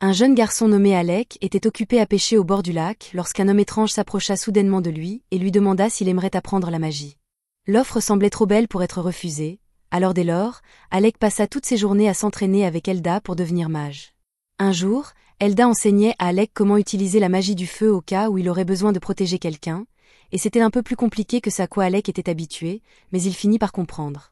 Un jeune garçon nommé Alec était occupé à pêcher au bord du lac lorsqu'un homme étrange s'approcha soudainement de lui et lui demanda s'il aimerait apprendre la magie. L'offre semblait trop belle pour être refusée, alors dès lors, Alec passa toutes ses journées à s'entraîner avec Elda pour devenir mage. Un jour, Elda enseignait à Alec comment utiliser la magie du feu au cas où il aurait besoin de protéger quelqu'un, et c'était un peu plus compliqué que ce à quoi Alec était habitué, mais il finit par comprendre.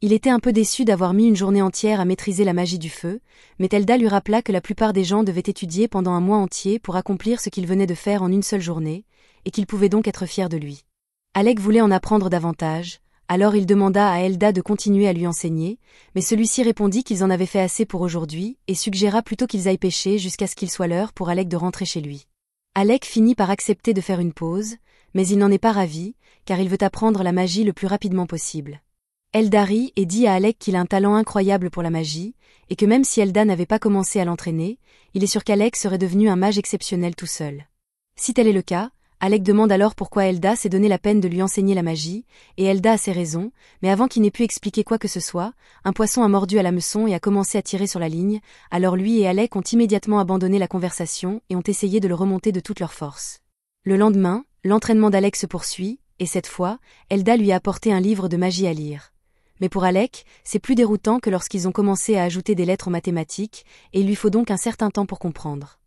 Il était un peu déçu d'avoir mis une journée entière à maîtriser la magie du feu, mais Elda lui rappela que la plupart des gens devaient étudier pendant un mois entier pour accomplir ce qu'il venait de faire en une seule journée, et qu'il pouvait donc être fier de lui. Alec voulait en apprendre davantage, alors il demanda à Elda de continuer à lui enseigner, mais celui-ci répondit qu'ils en avaient fait assez pour aujourd'hui et suggéra plutôt qu'ils aillent pêcher jusqu'à ce qu'il soit l'heure pour Alec de rentrer chez lui. Alec finit par accepter de faire une pause, mais il n'en est pas ravi, car il veut apprendre la magie le plus rapidement possible. Elda rit et dit à Alec qu'il a un talent incroyable pour la magie, et que même si Elda n'avait pas commencé à l'entraîner, il est sûr qu'Alec serait devenu un mage exceptionnel tout seul. Si tel est le cas, Alec demande alors pourquoi Elda s'est donné la peine de lui enseigner la magie, et Elda a ses raisons, mais avant qu'il n'ait pu expliquer quoi que ce soit, un poisson a mordu à l'hameçon et a commencé à tirer sur la ligne, alors lui et Alec ont immédiatement abandonné la conversation et ont essayé de le remonter de toute leur force. Le lendemain, l'entraînement d'Alec se poursuit, et cette fois, Elda lui a apporté un livre de magie à lire. Mais pour Alec, c'est plus déroutant que lorsqu'ils ont commencé à ajouter des lettres aux mathématiques, et il lui faut donc un certain temps pour comprendre.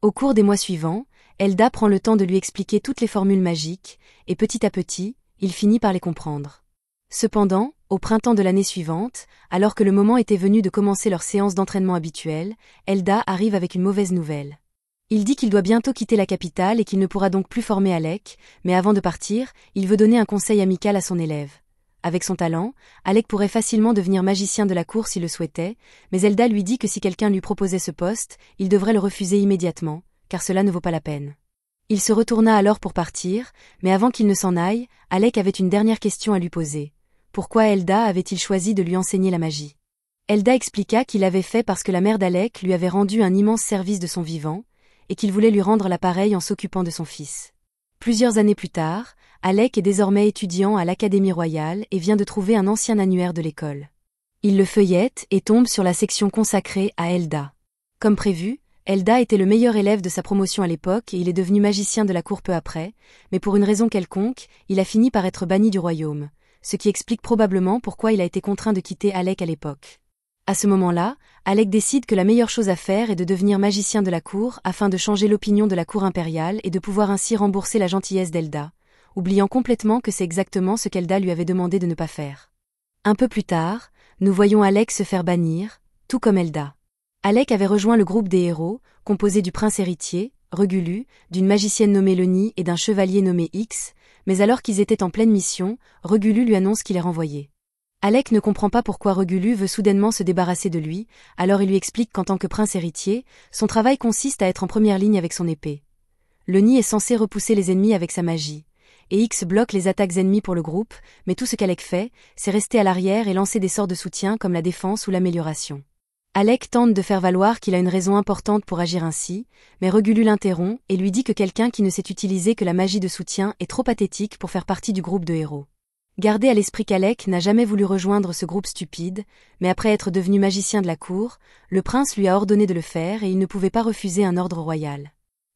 Au cours des mois suivants, Elda prend le temps de lui expliquer toutes les formules magiques, et petit à petit, il finit par les comprendre. Cependant, au printemps de l'année suivante, alors que le moment était venu de commencer leur séance d'entraînement habituelle, Elda arrive avec une mauvaise nouvelle. Il dit qu'il doit bientôt quitter la capitale et qu'il ne pourra donc plus former Alec, mais avant de partir, il veut donner un conseil amical à son élève. Avec son talent, Alec pourrait facilement devenir magicien de la cour s'il le souhaitait, mais Elda lui dit que si quelqu'un lui proposait ce poste, il devrait le refuser immédiatement, car cela ne vaut pas la peine. Il se retourna alors pour partir, mais avant qu'il ne s'en aille, Alec avait une dernière question à lui poser. Pourquoi Elda avait-il choisi de lui enseigner la magie? Elda expliqua qu'il l'avait fait parce que la mère d'Alec lui avait rendu un immense service de son vivant, et qu'il voulait lui rendre l'appareil en s'occupant de son fils. Plusieurs années plus tard, Alec est désormais étudiant à l'Académie royale et vient de trouver un ancien annuaire de l'école. Il le feuillette et tombe sur la section consacrée à Elda. Comme prévu, Elda était le meilleur élève de sa promotion à l'époque et il est devenu magicien de la cour peu après, mais pour une raison quelconque, il a fini par être banni du royaume, ce qui explique probablement pourquoi il a été contraint de quitter Alec à l'époque. À ce moment-là, Alec décide que la meilleure chose à faire est de devenir magicien de la cour afin de changer l'opinion de la cour impériale et de pouvoir ainsi rembourser la gentillesse d'Elda, oubliant complètement que c'est exactement ce qu'Elda lui avait demandé de ne pas faire. Un peu plus tard, nous voyons Alec se faire bannir, tout comme Elda. Alec avait rejoint le groupe des héros, composé du prince héritier, Regulu, d'une magicienne nommée Leni et d'un chevalier nommé X, mais alors qu'ils étaient en pleine mission, Regulu lui annonce qu'il est renvoyé. Alec ne comprend pas pourquoi Regulu veut soudainement se débarrasser de lui, alors il lui explique qu'en tant que prince héritier, son travail consiste à être en première ligne avec son épée. Leni est censé repousser les ennemis avec sa magie, et X bloque les attaques ennemies pour le groupe, mais tout ce qu'Alec fait, c'est rester à l'arrière et lancer des sorts de soutien comme la défense ou l'amélioration. Alec tente de faire valoir qu'il a une raison importante pour agir ainsi, mais Regulu l'interrompt et lui dit que quelqu'un qui ne sait utiliser que la magie de soutien est trop pathétique pour faire partie du groupe de héros. Gardez à l'esprit qu'Alec n'a jamais voulu rejoindre ce groupe stupide, mais après être devenu magicien de la cour, le prince lui a ordonné de le faire et il ne pouvait pas refuser un ordre royal.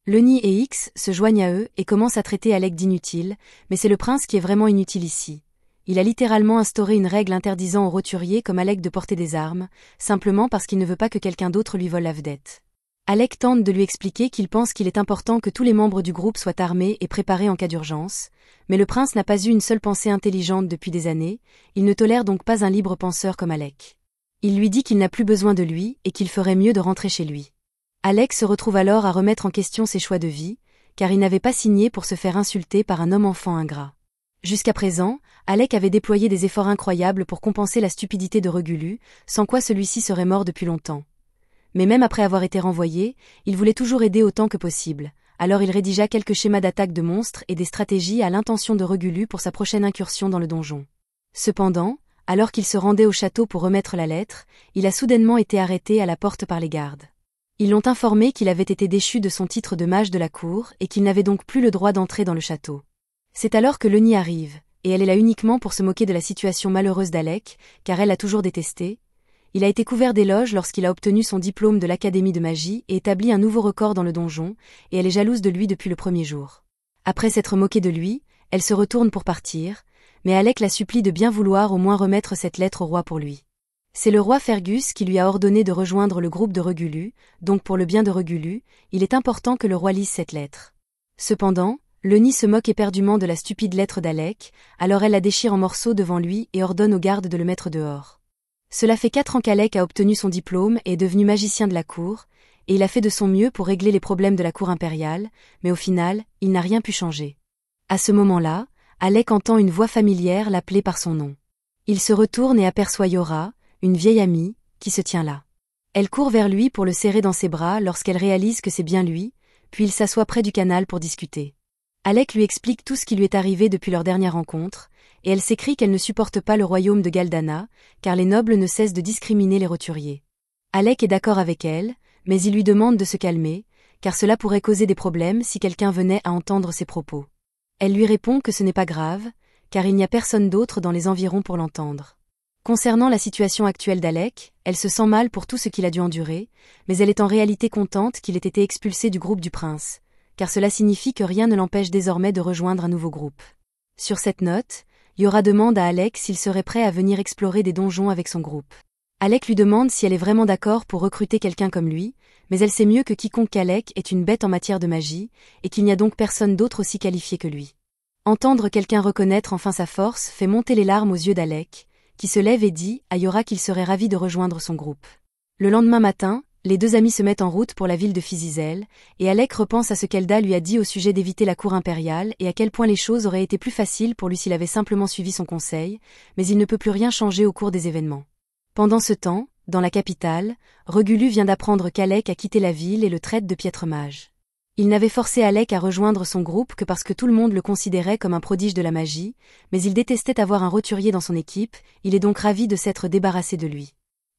Leni et X se joignent à eux et commencent à traiter Alec d'inutile, mais c'est le prince qui est vraiment inutile ici. Il a littéralement instauré une règle interdisant aux roturiers comme Alec de porter des armes, simplement parce qu'il ne veut pas que quelqu'un d'autre lui vole la vedette. Alec tente de lui expliquer qu'il pense qu'il est important que tous les membres du groupe soient armés et préparés en cas d'urgence, mais le prince n'a pas eu une seule pensée intelligente depuis des années, il ne tolère donc pas un libre penseur comme Alec. Il lui dit qu'il n'a plus besoin de lui et qu'il ferait mieux de rentrer chez lui. Alec se retrouve alors à remettre en question ses choix de vie, car il n'avait pas signé pour se faire insulter par un homme-enfant ingrat. Jusqu'à présent, Alec avait déployé des efforts incroyables pour compenser la stupidité de Regulu, sans quoi celui-ci serait mort depuis longtemps. Mais même après avoir été renvoyé, il voulait toujours aider autant que possible, alors il rédigea quelques schémas d'attaque de monstres et des stratégies à l'intention de Regulu pour sa prochaine incursion dans le donjon. Cependant, alors qu'il se rendait au château pour remettre la lettre, il a soudainement été arrêté à la porte par les gardes. Ils l'ont informé qu'il avait été déchu de son titre de mage de la cour et qu'il n'avait donc plus le droit d'entrer dans le château. C'est alors que Leni arrive, et elle est là uniquement pour se moquer de la situation malheureuse d'Alec, car elle l'a toujours détesté. Il a été couvert d'éloges lorsqu'il a obtenu son diplôme de l'Académie de magie et établi un nouveau record dans le donjon, et elle est jalouse de lui depuis le premier jour. Après s'être moquée de lui, elle se retourne pour partir, mais Alec la supplie de bien vouloir au moins remettre cette lettre au roi pour lui. C'est le roi Fergus qui lui a ordonné de rejoindre le groupe de Regulu, donc pour le bien de Regulu, il est important que le roi lise cette lettre. Cependant, Lenny se moque éperdument de la stupide lettre d'Alec, alors elle la déchire en morceaux devant lui et ordonne aux gardes de le mettre dehors. Cela fait 4 ans qu'Alec a obtenu son diplôme et est devenu magicien de la cour, et il a fait de son mieux pour régler les problèmes de la cour impériale, mais au final, il n'a rien pu changer. À ce moment-là, Alec entend une voix familière l'appeler par son nom. Il se retourne et aperçoit Yora, une vieille amie, qui se tient là. Elle court vers lui pour le serrer dans ses bras lorsqu'elle réalise que c'est bien lui, puis il s'assoit près du canal pour discuter. Alec lui explique tout ce qui lui est arrivé depuis leur dernière rencontre, et elle s'écrie qu'elle ne supporte pas le royaume de Galdana, car les nobles ne cessent de discriminer les roturiers. Alec est d'accord avec elle, mais il lui demande de se calmer, car cela pourrait causer des problèmes si quelqu'un venait à entendre ses propos. Elle lui répond que ce n'est pas grave, car il n'y a personne d'autre dans les environs pour l'entendre. Concernant la situation actuelle d'Alec, elle se sent mal pour tout ce qu'il a dû endurer, mais elle est en réalité contente qu'il ait été expulsé du groupe du prince, car cela signifie que rien ne l'empêche désormais de rejoindre un nouveau groupe. Sur cette note, Yora demande à Alec s'il serait prêt à venir explorer des donjons avec son groupe. Alec lui demande si elle est vraiment d'accord pour recruter quelqu'un comme lui, mais elle sait mieux que quiconque qu'Alec est une bête en matière de magie, et qu'il n'y a donc personne d'autre aussi qualifié que lui. Entendre quelqu'un reconnaître enfin sa force fait monter les larmes aux yeux d'Alec, qui se lève et dit à Yora qu'il serait ravi de rejoindre son groupe. Le lendemain matin, les deux amis se mettent en route pour la ville de Fizizel, et Alec repense à ce qu'Elda lui a dit au sujet d'éviter la cour impériale et à quel point les choses auraient été plus faciles pour lui s'il avait simplement suivi son conseil, mais il ne peut plus rien changer au cours des événements. Pendant ce temps, dans la capitale, Regulu vient d'apprendre qu'Alec a quitté la ville et le traite de piètre mage. Il n'avait forcé Alec à rejoindre son groupe que parce que tout le monde le considérait comme un prodige de la magie, mais il détestait avoir un roturier dans son équipe, il est donc ravi de s'être débarrassé de lui.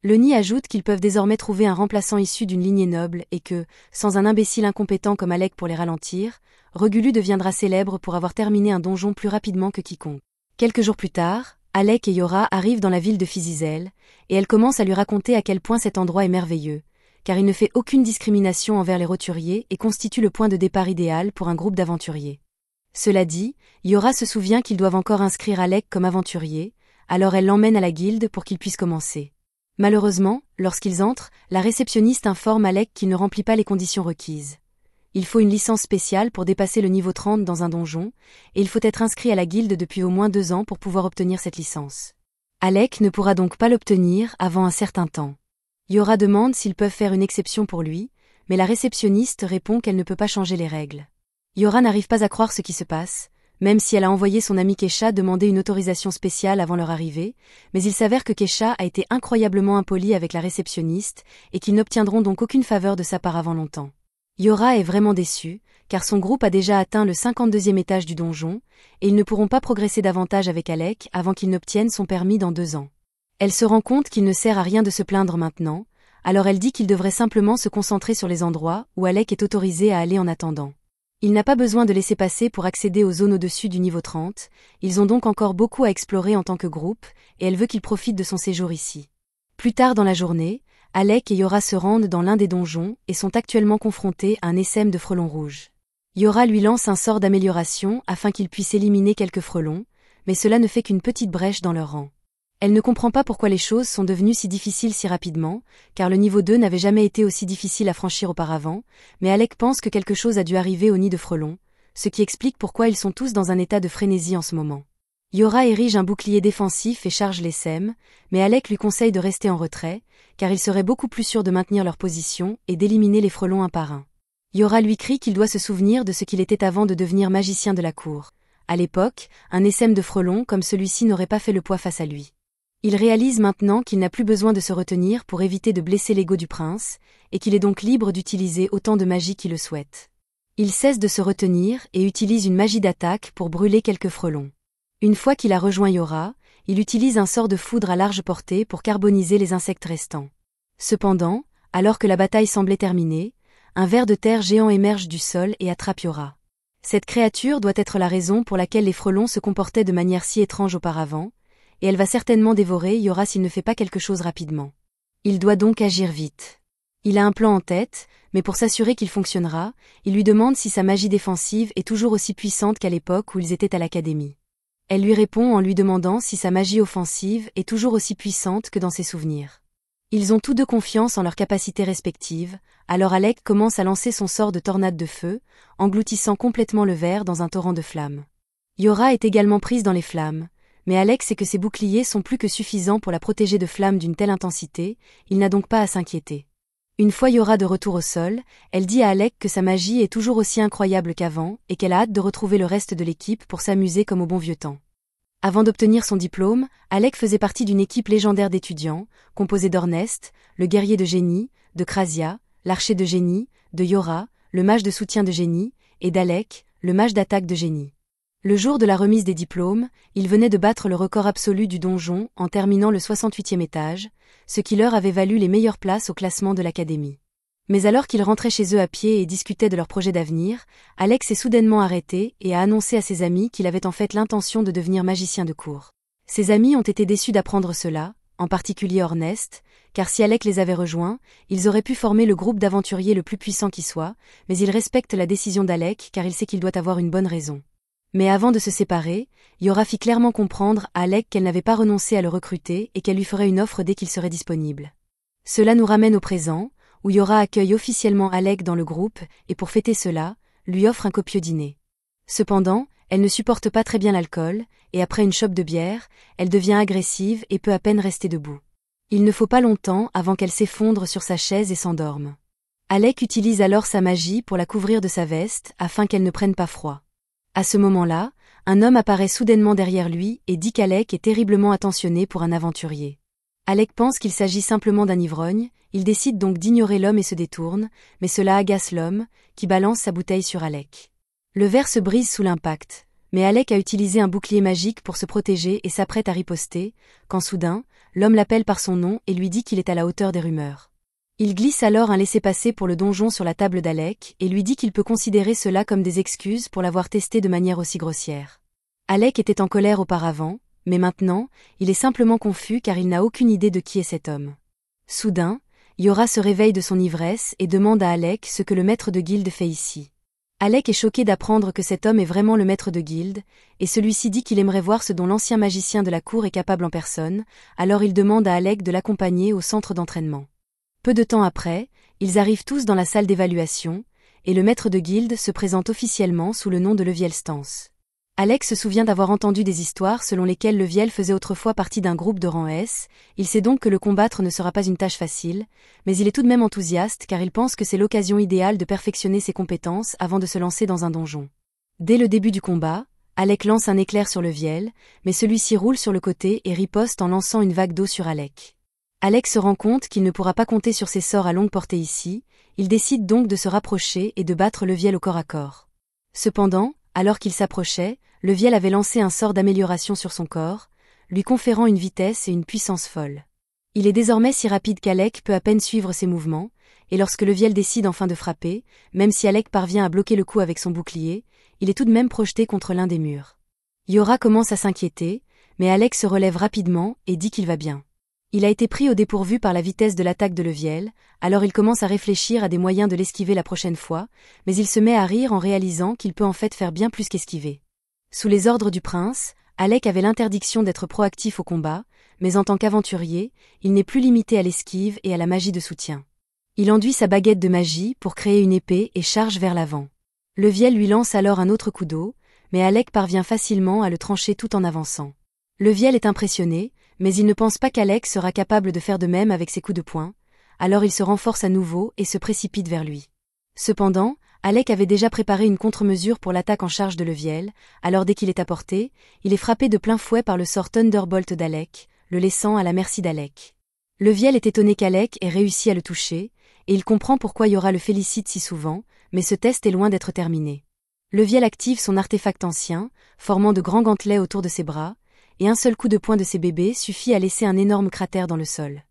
Lenny ajoute qu'ils peuvent désormais trouver un remplaçant issu d'une lignée noble et que, sans un imbécile incompétent comme Alec pour les ralentir, Regulu deviendra célèbre pour avoir terminé un donjon plus rapidement que quiconque. Quelques jours plus tard, Alec et Yora arrivent dans la ville de Fizizel, et elle commence à lui raconter à quel point cet endroit est merveilleux, car il ne fait aucune discrimination envers les roturiers et constitue le point de départ idéal pour un groupe d'aventuriers. Cela dit, Yora se souvient qu'ils doivent encore inscrire Alec comme aventurier, alors elle l'emmène à la guilde pour qu'il puisse commencer. Malheureusement, lorsqu'ils entrent, la réceptionniste informe Alec qu'il ne remplit pas les conditions requises. Il faut une licence spéciale pour dépasser le niveau 30 dans un donjon, et il faut être inscrit à la guilde depuis au moins 2 ans pour pouvoir obtenir cette licence. Alec ne pourra donc pas l'obtenir avant un certain temps. Yora demande s'ils peuvent faire une exception pour lui, mais la réceptionniste répond qu'elle ne peut pas changer les règles. Yora n'arrive pas à croire ce qui se passe, même si elle a envoyé son amie Kesha demander une autorisation spéciale avant leur arrivée, mais il s'avère que Kesha a été incroyablement impolie avec la réceptionniste et qu'ils n'obtiendront donc aucune faveur de sa part avant longtemps. Yora est vraiment déçue, car son groupe a déjà atteint le 52e étage du donjon, et ils ne pourront pas progresser davantage avec Alec avant qu'il n'obtienne son permis dans 2 ans. Elle se rend compte qu'il ne sert à rien de se plaindre maintenant, alors elle dit qu'il devrait simplement se concentrer sur les endroits où Alec est autorisé à aller en attendant. Il n'a pas besoin de laisser passer pour accéder aux zones au-dessus du niveau 30, ils ont donc encore beaucoup à explorer en tant que groupe, et elle veut qu'il profite de son séjour ici. Plus tard dans la journée, Alec et Yora se rendent dans l'un des donjons et sont actuellement confrontés à un essaim de frelons rouges. Yora lui lance un sort d'amélioration afin qu'il puisse éliminer quelques frelons, mais cela ne fait qu'une petite brèche dans leur rang. Elle ne comprend pas pourquoi les choses sont devenues si difficiles si rapidement, car le niveau 2 n'avait jamais été aussi difficile à franchir auparavant, mais Alec pense que quelque chose a dû arriver au nid de frelons, ce qui explique pourquoi ils sont tous dans un état de frénésie en ce moment. Yora érige un bouclier défensif et charge les sèmes, mais Alec lui conseille de rester en retrait, car il serait beaucoup plus sûr de maintenir leur position et d'éliminer les frelons un par un. Yora lui crie qu'il doit se souvenir de ce qu'il était avant de devenir magicien de la cour. À l'époque, un essaim de frelons comme celui-ci n'aurait pas fait le poids face à lui. Il réalise maintenant qu'il n'a plus besoin de se retenir pour éviter de blesser l'ego du prince, et qu'il est donc libre d'utiliser autant de magie qu'il le souhaite. Il cesse de se retenir et utilise une magie d'attaque pour brûler quelques frelons. Une fois qu'il a rejoint Yora, il utilise un sort de foudre à large portée pour carboniser les insectes restants. Cependant, alors que la bataille semblait terminée, un ver de terre géant émerge du sol et attrape Yora. Cette créature doit être la raison pour laquelle les frelons se comportaient de manière si étrange auparavant, et elle va certainement dévorer Yora s'il ne fait pas quelque chose rapidement. Il doit donc agir vite. Il a un plan en tête, mais pour s'assurer qu'il fonctionnera, il lui demande si sa magie défensive est toujours aussi puissante qu'à l'époque où ils étaient à l'académie. Elle lui répond en lui demandant si sa magie offensive est toujours aussi puissante que dans ses souvenirs. Ils ont tous deux confiance en leurs capacités respectives, alors Alec commence à lancer son sort de tornade de feu, engloutissant complètement le verre dans un torrent de flammes. Yora est également prise dans les flammes, mais Alec sait que ses boucliers sont plus que suffisants pour la protéger de flammes d'une telle intensité, il n'a donc pas à s'inquiéter. Une fois Yora de retour au sol, elle dit à Alec que sa magie est toujours aussi incroyable qu'avant et qu'elle a hâte de retrouver le reste de l'équipe pour s'amuser comme au bon vieux temps. Avant d'obtenir son diplôme, Alec faisait partie d'une équipe légendaire d'étudiants, composée d'Ornest, le guerrier de génie, de Krasia, l'archer de génie, de Yora, le mage de soutien de génie, et d'Alec, le mage d'attaque de génie. Le jour de la remise des diplômes, ils venaient de battre le record absolu du donjon en terminant le 68e étage, ce qui leur avait valu les meilleures places au classement de l'académie. Mais alors qu'ils rentraient chez eux à pied et discutaient de leurs projets d'avenir, Alex s'est soudainement arrêté et a annoncé à ses amis qu'il avait en fait l'intention de devenir magicien de cour. Ses amis ont été déçus d'apprendre cela, en particulier Ornest, car si Alec les avait rejoints, ils auraient pu former le groupe d'aventuriers le plus puissant qui soit, mais il respecte la décision d'Alec car il sait qu'il doit avoir une bonne raison. Mais avant de se séparer, Yora fit clairement comprendre à Alec qu'elle n'avait pas renoncé à le recruter et qu'elle lui ferait une offre dès qu'il serait disponible. Cela nous ramène au présent, où Yora accueille officiellement Alec dans le groupe et pour fêter cela, lui offre un copieux dîner. Cependant, elle ne supporte pas très bien l'alcool, et après une chope de bière, elle devient agressive et peut à peine rester debout. Il ne faut pas longtemps avant qu'elle s'effondre sur sa chaise et s'endorme. Alec utilise alors sa magie pour la couvrir de sa veste afin qu'elle ne prenne pas froid. À ce moment-là, un homme apparaît soudainement derrière lui et dit qu'Alec est terriblement attentionné pour un aventurier. Alec pense qu'il s'agit simplement d'un ivrogne, il décide donc d'ignorer l'homme et se détourne, mais cela agace l'homme, qui balance sa bouteille sur Alec. Le verre se brise sous l'impact, mais Alec a utilisé un bouclier magique pour se protéger et s'apprête à riposter, quand soudain, l'homme l'appelle par son nom et lui dit qu'il est à la hauteur des rumeurs. Il glisse alors un laissez-passer pour le donjon sur la table d'Alec et lui dit qu'il peut considérer cela comme des excuses pour l'avoir testé de manière aussi grossière. Alec était en colère auparavant, mais maintenant, il est simplement confus car il n'a aucune idée de qui est cet homme. Soudain, Yora se réveille de son ivresse et demande à Alec ce que le maître de guilde fait ici. Alec est choqué d'apprendre que cet homme est vraiment le maître de guilde, et celui-ci dit qu'il aimerait voir ce dont l'ancien magicien de la cour est capable en personne, alors il demande à Alec de l'accompagner au centre d'entraînement. Peu de temps après, ils arrivent tous dans la salle d'évaluation, et le maître de guilde se présente officiellement sous le nom de Leviel Stance. Alec se souvient d'avoir entendu des histoires selon lesquelles Leviel faisait autrefois partie d'un groupe de rang S, il sait donc que le combattre ne sera pas une tâche facile, mais il est tout de même enthousiaste car il pense que c'est l'occasion idéale de perfectionner ses compétences avant de se lancer dans un donjon. Dès le début du combat, Alec lance un éclair sur Leviel, mais celui-ci roule sur le côté et riposte en lançant une vague d'eau sur Alec. Alec se rend compte qu'il ne pourra pas compter sur ses sorts à longue portée ici, il décide donc de se rapprocher et de battre Leviel au corps à corps. Cependant, alors qu'il s'approchait, Leviel avait lancé un sort d'amélioration sur son corps, lui conférant une vitesse et une puissance folles. Il est désormais si rapide qu'Alec peut à peine suivre ses mouvements, et lorsque Leviel décide enfin de frapper, même si Alec parvient à bloquer le coup avec son bouclier, il est tout de même projeté contre l'un des murs. Yora commence à s'inquiéter, mais Alec se relève rapidement et dit qu'il va bien. Il a été pris au dépourvu par la vitesse de l'attaque de Leviel, alors il commence à réfléchir à des moyens de l'esquiver la prochaine fois, mais il se met à rire en réalisant qu'il peut en fait faire bien plus qu'esquiver. Sous les ordres du prince, Alec avait l'interdiction d'être proactif au combat, mais en tant qu'aventurier, il n'est plus limité à l'esquive et à la magie de soutien. Il enduit sa baguette de magie pour créer une épée et charge vers l'avant. Leviel lui lance alors un autre coup d'eau, mais Alec parvient facilement à le trancher tout en avançant. Leviel est impressionné, mais il ne pense pas qu'Alec sera capable de faire de même avec ses coups de poing, alors il se renforce à nouveau et se précipite vers lui. Cependant, Alec avait déjà préparé une contre-mesure pour l'attaque en charge de Leviel, alors dès qu'il est à portée, il est frappé de plein fouet par le sort Thunderbolt d'Alec, le laissant à la merci d'Alec. Leviel est étonné qu'Alec ait réussi à le toucher, et il comprend pourquoi Yora le félicite si souvent, mais ce test est loin d'être terminé. Leviel active son artefact ancien, formant de grands gantelets autour de ses bras, et un seul coup de poing de ses bébés suffit à laisser un énorme cratère dans le sol.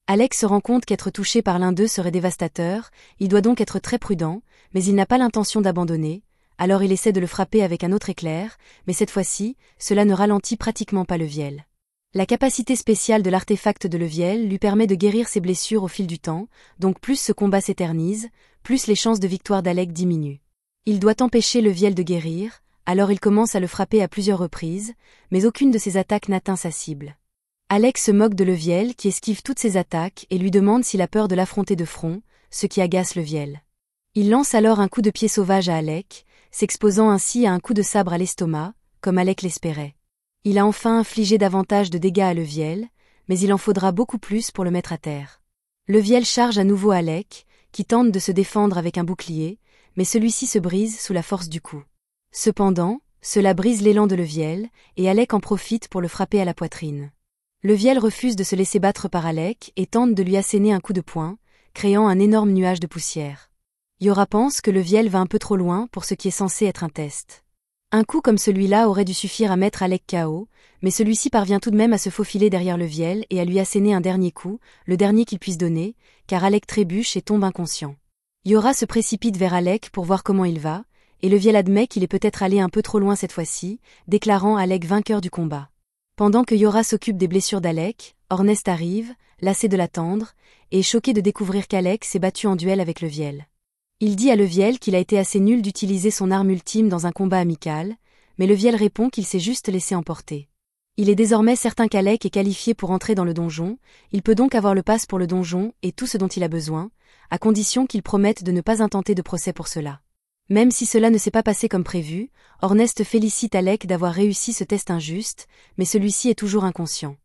Alec se rend compte qu'être touché par l'un d'eux serait dévastateur, il doit donc être très prudent, mais il n'a pas l'intention d'abandonner, alors il essaie de le frapper avec un autre éclair, mais cette fois-ci, cela ne ralentit pratiquement pas Leviel. La capacité spéciale de l'artefact de Leviel lui permet de guérir ses blessures au fil du temps, donc plus ce combat s'éternise, plus les chances de victoire d'Alec diminuent. Il doit empêcher Leviel de guérir, alors il commence à le frapper à plusieurs reprises, mais aucune de ses attaques n'atteint sa cible. Alec se moque de Leviel qui esquive toutes ses attaques et lui demande s'il a peur de l'affronter de front, ce qui agace Leviel. Il lance alors un coup de pied sauvage à Alec, s'exposant ainsi à un coup de sabre à l'estomac, comme Alec l'espérait. Il a enfin infligé davantage de dégâts à Leviel, mais il en faudra beaucoup plus pour le mettre à terre. Leviel charge à nouveau Alec, qui tente de se défendre avec un bouclier, mais celui-ci se brise sous la force du coup. Cependant, cela brise l'élan de Leviel, et Alec en profite pour le frapper à la poitrine. Leviel refuse de se laisser battre par Alec et tente de lui asséner un coup de poing, créant un énorme nuage de poussière. Yora pense que Leviel va un peu trop loin pour ce qui est censé être un test. Un coup comme celui-là aurait dû suffire à mettre Alec KO, mais celui-ci parvient tout de même à se faufiler derrière Leviel et à lui asséner un dernier coup, le dernier qu'il puisse donner, car Alec trébuche et tombe inconscient. Yora se précipite vers Alec pour voir comment il va, et Leviel admet qu'il est peut-être allé un peu trop loin cette fois-ci, déclarant Alec vainqueur du combat. Pendant que Yora s'occupe des blessures d'Alec, Ornest arrive, lassé de l'attendre, et choqué de découvrir qu'Alec s'est battu en duel avec Leviel. Il dit à Leviel qu'il a été assez nul d'utiliser son arme ultime dans un combat amical, mais Leviel répond qu'il s'est juste laissé emporter. Il est désormais certain qu'Alec est qualifié pour entrer dans le donjon, il peut donc avoir le pass pour le donjon et tout ce dont il a besoin, à condition qu'il promette de ne pas intenter de procès pour cela. Même si cela ne s'est pas passé comme prévu, Ornest félicite Alec d'avoir réussi ce test injuste, mais celui-ci est toujours inconscient.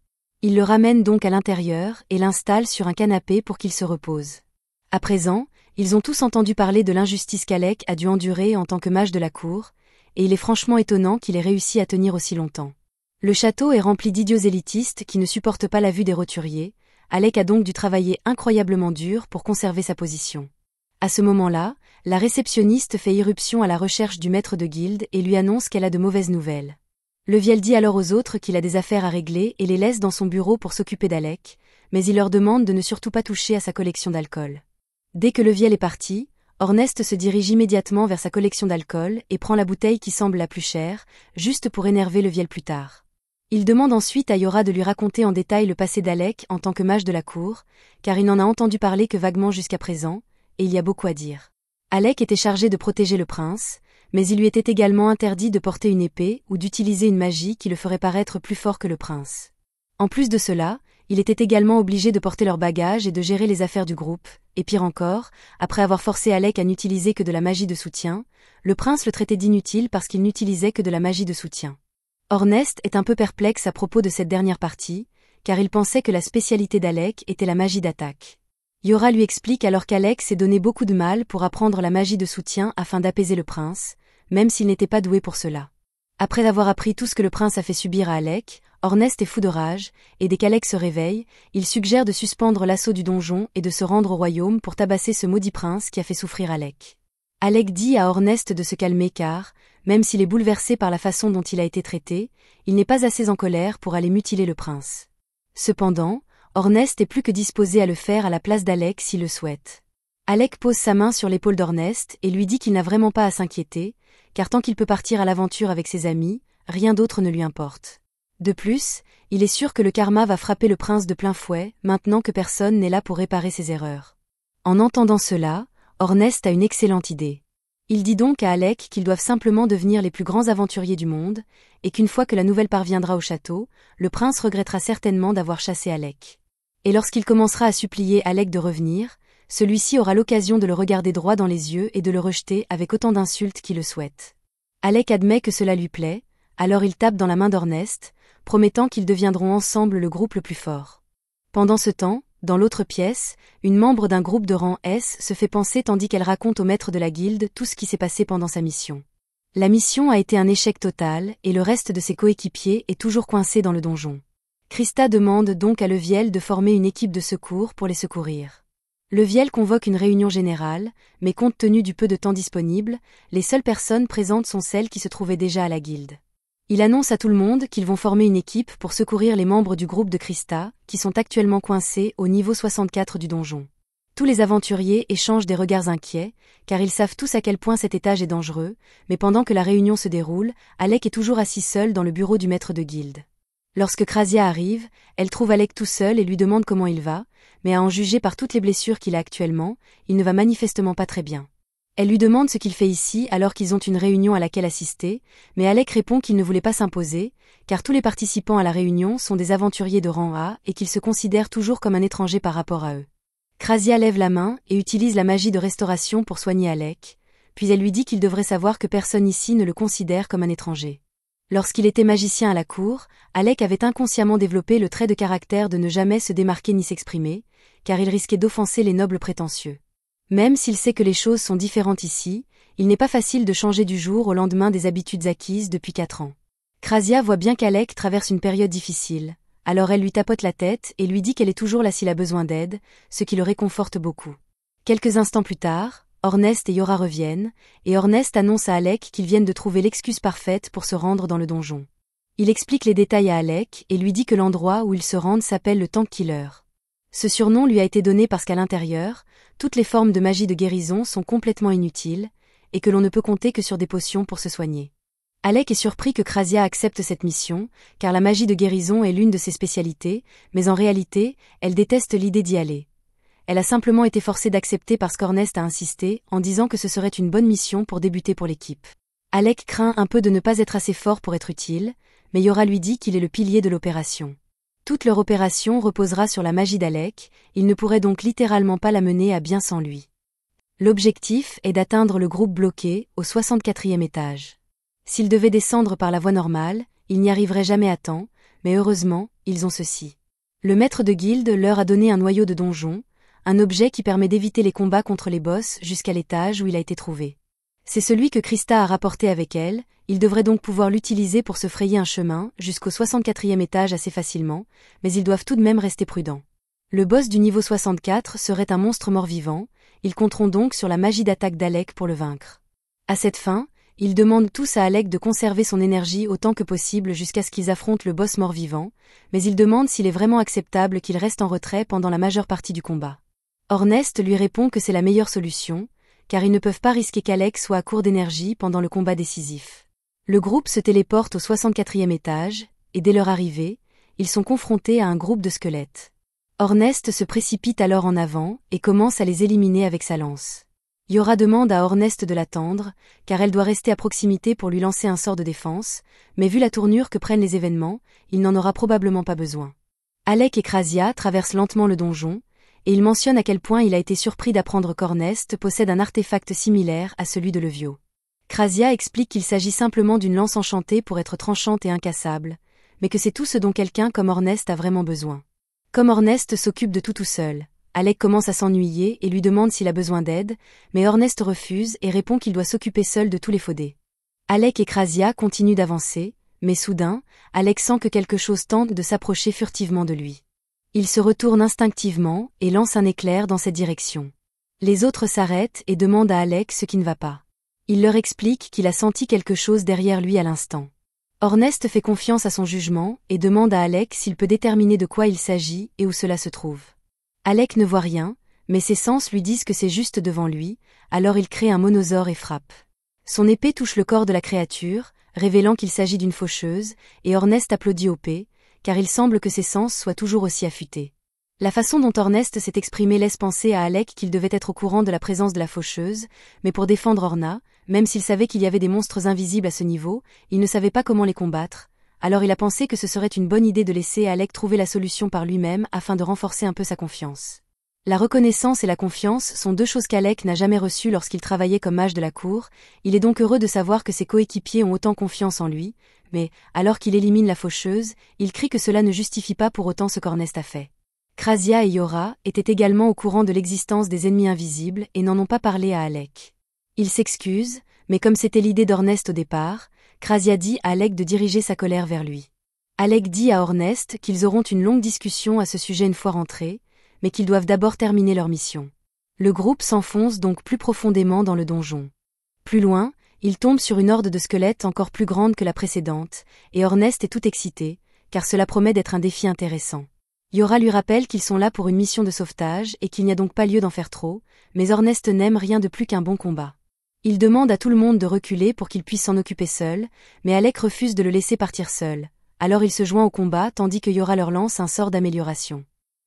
Il le ramène donc à l'intérieur et l'installe sur un canapé pour qu'il se repose. À présent, ils ont tous entendu parler de l'injustice qu'Alec a dû endurer en tant que mage de la cour, et il est franchement étonnant qu'il ait réussi à tenir aussi longtemps. Le château est rempli d'idiots élitistes qui ne supportent pas la vue des roturiers, Alec a donc dû travailler incroyablement dur pour conserver sa position. À ce moment-là, la réceptionniste fait irruption à la recherche du maître de guilde et lui annonce qu'elle a de mauvaises nouvelles. Leviel dit alors aux autres qu'il a des affaires à régler et les laisse dans son bureau pour s'occuper d'Alec, mais il leur demande de ne surtout pas toucher à sa collection d'alcool. Dès que Leviel est parti, Ornest se dirige immédiatement vers sa collection d'alcool et prend la bouteille qui semble la plus chère, juste pour énerver Leviel plus tard. Il demande ensuite à Yora de lui raconter en détail le passé d'Alec en tant que mage de la cour, car il n'en a entendu parler que vaguement jusqu'à présent, et il y a beaucoup à dire. Alec était chargé de protéger le prince, mais il lui était également interdit de porter une épée ou d'utiliser une magie qui le ferait paraître plus fort que le prince. En plus de cela, il était également obligé de porter leurs bagages et de gérer les affaires du groupe, et pire encore, après avoir forcé Alec à n'utiliser que de la magie de soutien, le prince le traitait d'inutile parce qu'il n'utilisait que de la magie de soutien. Ornest est un peu perplexe à propos de cette dernière partie, car il pensait que la spécialité d'Alec était la magie d'attaque. Yora lui explique alors qu'Alec s'est donné beaucoup de mal pour apprendre la magie de soutien afin d'apaiser le prince, même s'il n'était pas doué pour cela. Après avoir appris tout ce que le prince a fait subir à Alec, Ornest est fou de rage, et dès qu'Alec se réveille, il suggère de suspendre l'assaut du donjon et de se rendre au royaume pour tabasser ce maudit prince qui a fait souffrir Alec. Alec dit à Ornest de se calmer car, même s'il est bouleversé par la façon dont il a été traité, il n'est pas assez en colère pour aller mutiler le prince. Cependant, Ornest est plus que disposé à le faire à la place d'Alec s'il le souhaite. Alec pose sa main sur l'épaule d'Ornest et lui dit qu'il n'a vraiment pas à s'inquiéter, car tant qu'il peut partir à l'aventure avec ses amis, rien d'autre ne lui importe. De plus, il est sûr que le karma va frapper le prince de plein fouet, maintenant que personne n'est là pour réparer ses erreurs. En entendant cela, Ornest a une excellente idée. Il dit donc à Alec qu'ils doivent simplement devenir les plus grands aventuriers du monde, et qu'une fois que la nouvelle parviendra au château, le prince regrettera certainement d'avoir chassé Alec. Et lorsqu'il commencera à supplier Alec de revenir, celui-ci aura l'occasion de le regarder droit dans les yeux et de le rejeter avec autant d'insultes qu'il le souhaite. Alec admet que cela lui plaît, alors il tape dans la main d'Ornest, promettant qu'ils deviendront ensemble le groupe le plus fort. Pendant ce temps, dans l'autre pièce, une membre d'un groupe de rang S se fait panser tandis qu'elle raconte au maître de la guilde tout ce qui s'est passé pendant sa mission. La mission a été un échec total et le reste de ses coéquipiers est toujours coincé dans le donjon. Krista demande donc à Leviel de former une équipe de secours pour les secourir. Leviel convoque une réunion générale, mais compte tenu du peu de temps disponible, les seules personnes présentes sont celles qui se trouvaient déjà à la guilde. Il annonce à tout le monde qu'ils vont former une équipe pour secourir les membres du groupe de Krista, qui sont actuellement coincés au niveau 64 du donjon. Tous les aventuriers échangent des regards inquiets, car ils savent tous à quel point cet étage est dangereux, mais pendant que la réunion se déroule, Alec est toujours assis seul dans le bureau du maître de guilde. Lorsque Krasia arrive, elle trouve Alec tout seul et lui demande comment il va, mais à en juger par toutes les blessures qu'il a actuellement, il ne va manifestement pas très bien. Elle lui demande ce qu'il fait ici alors qu'ils ont une réunion à laquelle assister, mais Alec répond qu'il ne voulait pas s'imposer, car tous les participants à la réunion sont des aventuriers de rang A et qu'il se considère toujours comme un étranger par rapport à eux. Krasia lève la main et utilise la magie de restauration pour soigner Alec, puis elle lui dit qu'il devrait savoir que personne ici ne le considère comme un étranger. Lorsqu'il était magicien à la cour, Alec avait inconsciemment développé le trait de caractère de ne jamais se démarquer ni s'exprimer, car il risquait d'offenser les nobles prétentieux. Même s'il sait que les choses sont différentes ici, il n'est pas facile de changer du jour au lendemain des habitudes acquises depuis 4 ans. Krasia voit bien qu'Alec traverse une période difficile, alors elle lui tapote la tête et lui dit qu'elle est toujours là s'il a besoin d'aide, ce qui le réconforte beaucoup. Quelques instants plus tard, Ornest et Yora reviennent, et Ornest annonce à Alec qu'ils viennent de trouver l'excuse parfaite pour se rendre dans le donjon. Il explique les détails à Alec et lui dit que l'endroit où ils se rendent s'appelle le Tank Killer. Ce surnom lui a été donné parce qu'à l'intérieur, toutes les formes de magie de guérison sont complètement inutiles, et que l'on ne peut compter que sur des potions pour se soigner. Alec est surpris que Krasia accepte cette mission, car la magie de guérison est l'une de ses spécialités, mais en réalité, elle déteste l'idée d'y aller. Elle a simplement été forcée d'accepter parce qu'Ornest a insisté, en disant que ce serait une bonne mission pour débuter pour l'équipe. Alec craint un peu de ne pas être assez fort pour être utile, mais Yora lui dit qu'il est le pilier de l'opération. Toute leur opération reposera sur la magie d'Alec, il ne pourrait donc littéralement pas la mener à bien sans lui. L'objectif est d'atteindre le groupe bloqué, au 64e étage. S'ils devaient descendre par la voie normale, ils n'y arriveraient jamais à temps, mais heureusement, ils ont ceci. Le maître de guilde leur a donné un noyau de donjon, un objet qui permet d'éviter les combats contre les boss jusqu'à l'étage où il a été trouvé. C'est celui que Krista a rapporté avec elle, il devrait donc pouvoir l'utiliser pour se frayer un chemin jusqu'au 64e étage assez facilement, mais ils doivent tout de même rester prudents. Le boss du niveau 64 serait un monstre mort-vivant, ils compteront donc sur la magie d'attaque d'Alec pour le vaincre. À cette fin, ils demandent tous à Alec de conserver son énergie autant que possible jusqu'à ce qu'ils affrontent le boss mort-vivant, mais ils demandent s'il est vraiment acceptable qu'il reste en retrait pendant la majeure partie du combat. Ornest lui répond que c'est la meilleure solution, car ils ne peuvent pas risquer qu'Alec soit à court d'énergie pendant le combat décisif. Le groupe se téléporte au 64e étage, et dès leur arrivée, ils sont confrontés à un groupe de squelettes. Ornest se précipite alors en avant et commence à les éliminer avec sa lance. Yora demande à Ornest de l'attendre, car elle doit rester à proximité pour lui lancer un sort de défense, mais vu la tournure que prennent les événements, il n'en aura probablement pas besoin. Alec et Krasia traversent lentement le donjon, et il mentionne à quel point il a été surpris d'apprendre qu'Ornest possède un artefact similaire à celui de Levio. Krasia explique qu'il s'agit simplement d'une lance enchantée pour être tranchante et incassable, mais que c'est tout ce dont quelqu'un comme Ornest a vraiment besoin. Comme Ornest s'occupe de tout seul, Alec commence à s'ennuyer et lui demande s'il a besoin d'aide, mais Ornest refuse et répond qu'il doit s'occuper seul de tous les faudés. Alec et Krasia continuent d'avancer, mais soudain, Alec sent que quelque chose tente de s'approcher furtivement de lui. Il se retourne instinctivement et lance un éclair dans cette direction. Les autres s'arrêtent et demandent à Alec ce qui ne va pas. Il leur explique qu'il a senti quelque chose derrière lui à l'instant. Ornest fait confiance à son jugement et demande à Alec s'il peut déterminer de quoi il s'agit et où cela se trouve. Alec ne voit rien, mais ses sens lui disent que c'est juste devant lui, alors il crée un monosaure et frappe. Son épée touche le corps de la créature, révélant qu'il s'agit d'une faucheuse, et Ornest applaudit au paix, car il semble que ses sens soient toujours aussi affûtés. La façon dont Ornest s'est exprimé laisse penser à Alec qu'il devait être au courant de la présence de la faucheuse, mais pour défendre Orna, même s'il savait qu'il y avait des monstres invisibles à ce niveau, il ne savait pas comment les combattre, alors il a pensé que ce serait une bonne idée de laisser Alec trouver la solution par lui-même afin de renforcer un peu sa confiance. La reconnaissance et la confiance sont deux choses qu'Alec n'a jamais reçues lorsqu'il travaillait comme mage de la cour, il est donc heureux de savoir que ses coéquipiers ont autant confiance en lui, mais, alors qu'il élimine la faucheuse, il crie que cela ne justifie pas pour autant ce qu'Ornest a fait. Krasia et Yora étaient également au courant de l'existence des ennemis invisibles et n'en ont pas parlé à Alec. Ils s'excusent, mais comme c'était l'idée d'Ornest au départ, Krasia dit à Alec de diriger sa colère vers lui. Alec dit à Ornest qu'ils auront une longue discussion à ce sujet une fois rentrés, mais qu'ils doivent d'abord terminer leur mission. Le groupe s'enfonce donc plus profondément dans le donjon. Plus loin, il tombe sur une horde de squelettes encore plus grande que la précédente, et Ornest est tout excité, car cela promet d'être un défi intéressant. Yora lui rappelle qu'ils sont là pour une mission de sauvetage et qu'il n'y a donc pas lieu d'en faire trop, mais Ornest n'aime rien de plus qu'un bon combat. Il demande à tout le monde de reculer pour qu'il puisse s'en occuper seul, mais Alec refuse de le laisser partir seul. alors il se joint au combat tandis que Yora leur lance un sort d'amélioration.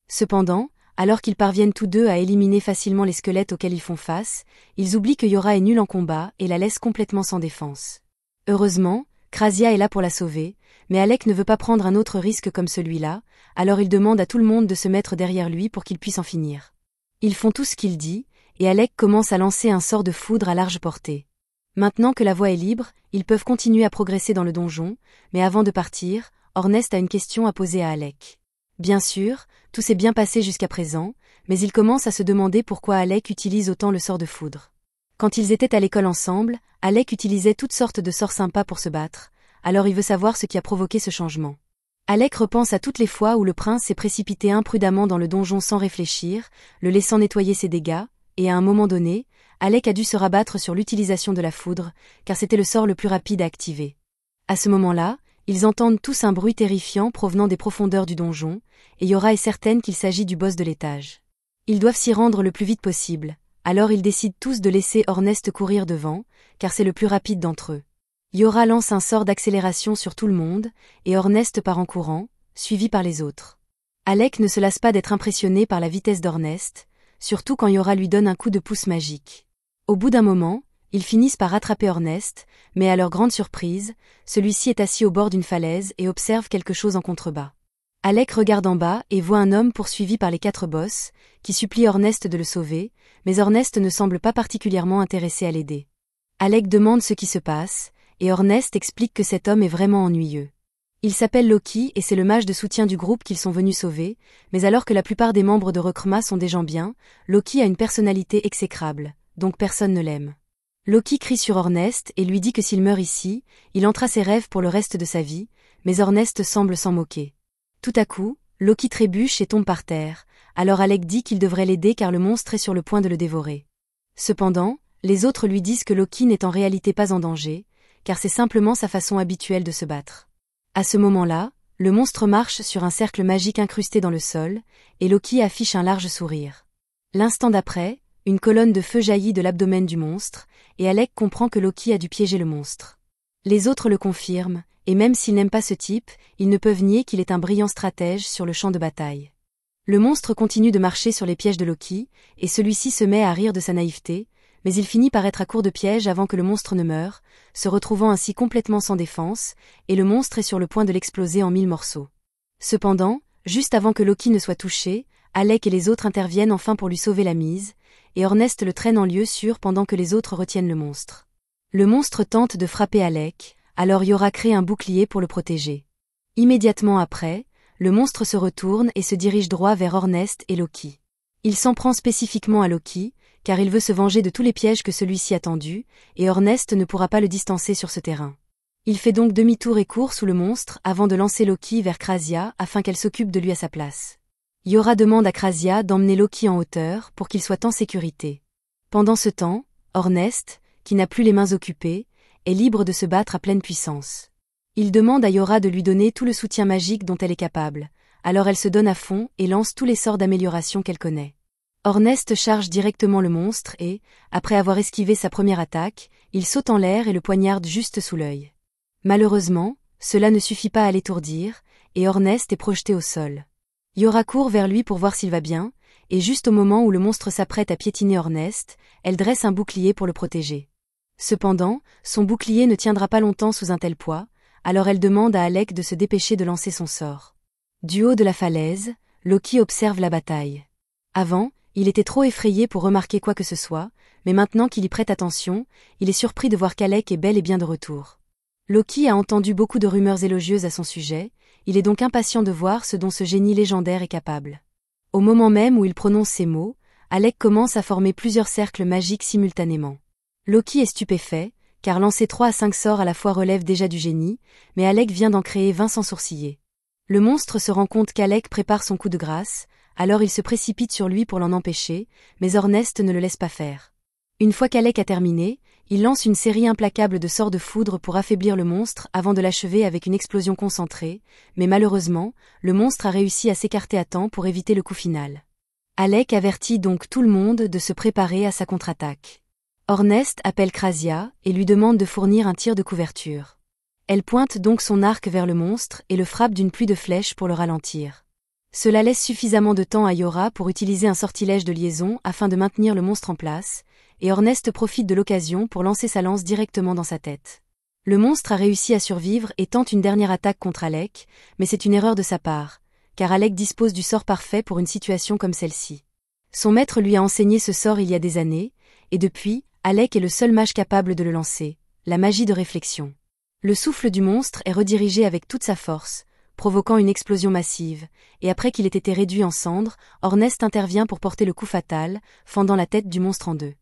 Cependant, alors qu'ils parviennent tous deux à éliminer facilement les squelettes auxquels ils font face, ils oublient que Yora est nulle en combat et la laissent complètement sans défense. Heureusement, Krasia est là pour la sauver, mais Alec ne veut pas prendre un autre risque comme celui-là, alors il demande à tout le monde de se mettre derrière lui pour qu'il puisse en finir. Ils font tout ce qu'il dit, et Alec commence à lancer un sort de foudre à large portée. Maintenant que la voie est libre, ils peuvent continuer à progresser dans le donjon, mais avant de partir, Ornest a une question à poser à Alec. Bien sûr, tout s'est bien passé jusqu'à présent, mais il commence à se demander pourquoi Alec utilise autant le sort de foudre. Quand ils étaient à l'école ensemble, Alec utilisait toutes sortes de sorts sympas pour se battre, alors il veut savoir ce qui a provoqué ce changement. Alec repense à toutes les fois où le prince s'est précipité imprudemment dans le donjon sans réfléchir, le laissant nettoyer ses dégâts, et à un moment donné, Alec a dû se rabattre sur l'utilisation de la foudre, car c'était le sort le plus rapide à activer. À ce moment-là, ils entendent tous un bruit terrifiant provenant des profondeurs du donjon, et Yora est certaine qu'il s'agit du boss de l'étage. Ils doivent s'y rendre le plus vite possible, alors ils décident tous de laisser Ornest courir devant, car c'est le plus rapide d'entre eux. Yora lance un sort d'accélération sur tout le monde, et Ornest part en courant, suivi par les autres. Alec ne se lasse pas d'être impressionné par la vitesse d'Ornest, surtout quand Yora lui donne un coup de pouce magique. Au bout d'un moment, ils finissent par rattraper Ornest, mais à leur grande surprise, celui-ci est assis au bord d'une falaise et observe quelque chose en contrebas. Alec regarde en bas et voit un homme poursuivi par les 4 boss, qui supplie Ornest de le sauver, mais Ornest ne semble pas particulièrement intéressé à l'aider. Alec demande ce qui se passe, et Ornest explique que cet homme est vraiment ennuyeux. Il s'appelle Loki et c'est le mage de soutien du groupe qu'ils sont venus sauver, mais alors que la plupart des membres de Rekrma sont des gens bien, Loki a une personnalité exécrable, donc personne ne l'aime. Loki crie sur Ornest et lui dit que s'il meurt ici, il hantera ses rêves pour le reste de sa vie, mais Ornest semble s'en moquer. Tout à coup, Loki trébuche et tombe par terre, alors Alec dit qu'il devrait l'aider car le monstre est sur le point de le dévorer. Cependant, les autres lui disent que Loki n'est en réalité pas en danger, car c'est simplement sa façon habituelle de se battre. À ce moment-là, le monstre marche sur un cercle magique incrusté dans le sol, et Loki affiche un large sourire. L'instant d'après, une colonne de feu jaillit de l'abdomen du monstre, et Alec comprend que Loki a dû piéger le monstre. Les autres le confirment, et même s'ils n'aiment pas ce type, ils ne peuvent nier qu'il est un brillant stratège sur le champ de bataille. Le monstre continue de marcher sur les pièges de Loki, et celui-ci se met à rire de sa naïveté, mais il finit par être à court de pièges avant que le monstre ne meure, se retrouvant ainsi complètement sans défense, et le monstre est sur le point de l'exploser en 1000 morceaux. Cependant, juste avant que Loki ne soit touché, Alec et les autres interviennent enfin pour lui sauver la mise, et Ornest le traîne en lieu sûr pendant que les autres retiennent le monstre. Le monstre tente de frapper Alec, alors Yora crée un bouclier pour le protéger. Immédiatement après, le monstre se retourne et se dirige droit vers Ornest et Loki. Il s'en prend spécifiquement à Loki, car il veut se venger de tous les pièges que celui-ci a tendus, et Ornest ne pourra pas le distancer sur ce terrain. Il fait donc demi-tour et court sous le monstre avant de lancer Loki vers Krasia afin qu'elle s'occupe de lui à sa place. Yora demande à Krasia d'emmener Loki en hauteur pour qu'il soit en sécurité. Pendant ce temps, Ornest, qui n'a plus les mains occupées, est libre de se battre à pleine puissance. Il demande à Yora de lui donner tout le soutien magique dont elle est capable, alors elle se donne à fond et lance tous les sorts d'amélioration qu'elle connaît. Ornest charge directement le monstre et, après avoir esquivé sa première attaque, il saute en l'air et le poignarde juste sous l'œil. Malheureusement, cela ne suffit pas à l'étourdir, et Ornest est projeté au sol. Yora court vers lui pour voir s'il va bien, et juste au moment où le monstre s'apprête à piétiner Ornest, elle dresse un bouclier pour le protéger. Cependant, son bouclier ne tiendra pas longtemps sous un tel poids, alors elle demande à Alec de se dépêcher de lancer son sort. Du haut de la falaise, Loki observe la bataille. Avant, il était trop effrayé pour remarquer quoi que ce soit, mais maintenant qu'il y prête attention, il est surpris de voir qu'Alec est bel et bien de retour. Loki a entendu beaucoup de rumeurs élogieuses à son sujet, il est donc impatient de voir ce dont ce génie légendaire est capable. Au moment même où il prononce ces mots, Alec commence à former plusieurs cercles magiques simultanément. Loki est stupéfait, car lancer 3 à 5 sorts à la fois relève déjà du génie, mais Alec vient d'en créer 20 sans sourciller. Le monstre se rend compte qu'Alec prépare son coup de grâce, alors il se précipite sur lui pour l'en empêcher, mais Ornest ne le laisse pas faire. Une fois qu'Alec a terminé, il lance une série implacable de sorts de foudre pour affaiblir le monstre avant de l'achever avec une explosion concentrée, mais malheureusement, le monstre a réussi à s'écarter à temps pour éviter le coup final. Alec avertit donc tout le monde de se préparer à sa contre-attaque. Ornest appelle Krasia et lui demande de fournir un tir de couverture. Elle pointe donc son arc vers le monstre et le frappe d'une pluie de flèches pour le ralentir. Cela laisse suffisamment de temps à Yora pour utiliser un sortilège de liaison afin de maintenir le monstre en place, et Ornest profite de l'occasion pour lancer sa lance directement dans sa tête. Le monstre a réussi à survivre et tente une dernière attaque contre Alec, mais c'est une erreur de sa part, car Alec dispose du sort parfait pour une situation comme celle-ci. Son maître lui a enseigné ce sort il y a des années, et depuis, Alec est le seul mage capable de le lancer, la magie de réflexion. Le souffle du monstre est redirigé avec toute sa force, provoquant une explosion massive, et après qu'il ait été réduit en cendres, Ornest intervient pour porter le coup fatal, fendant la tête du monstre en deux.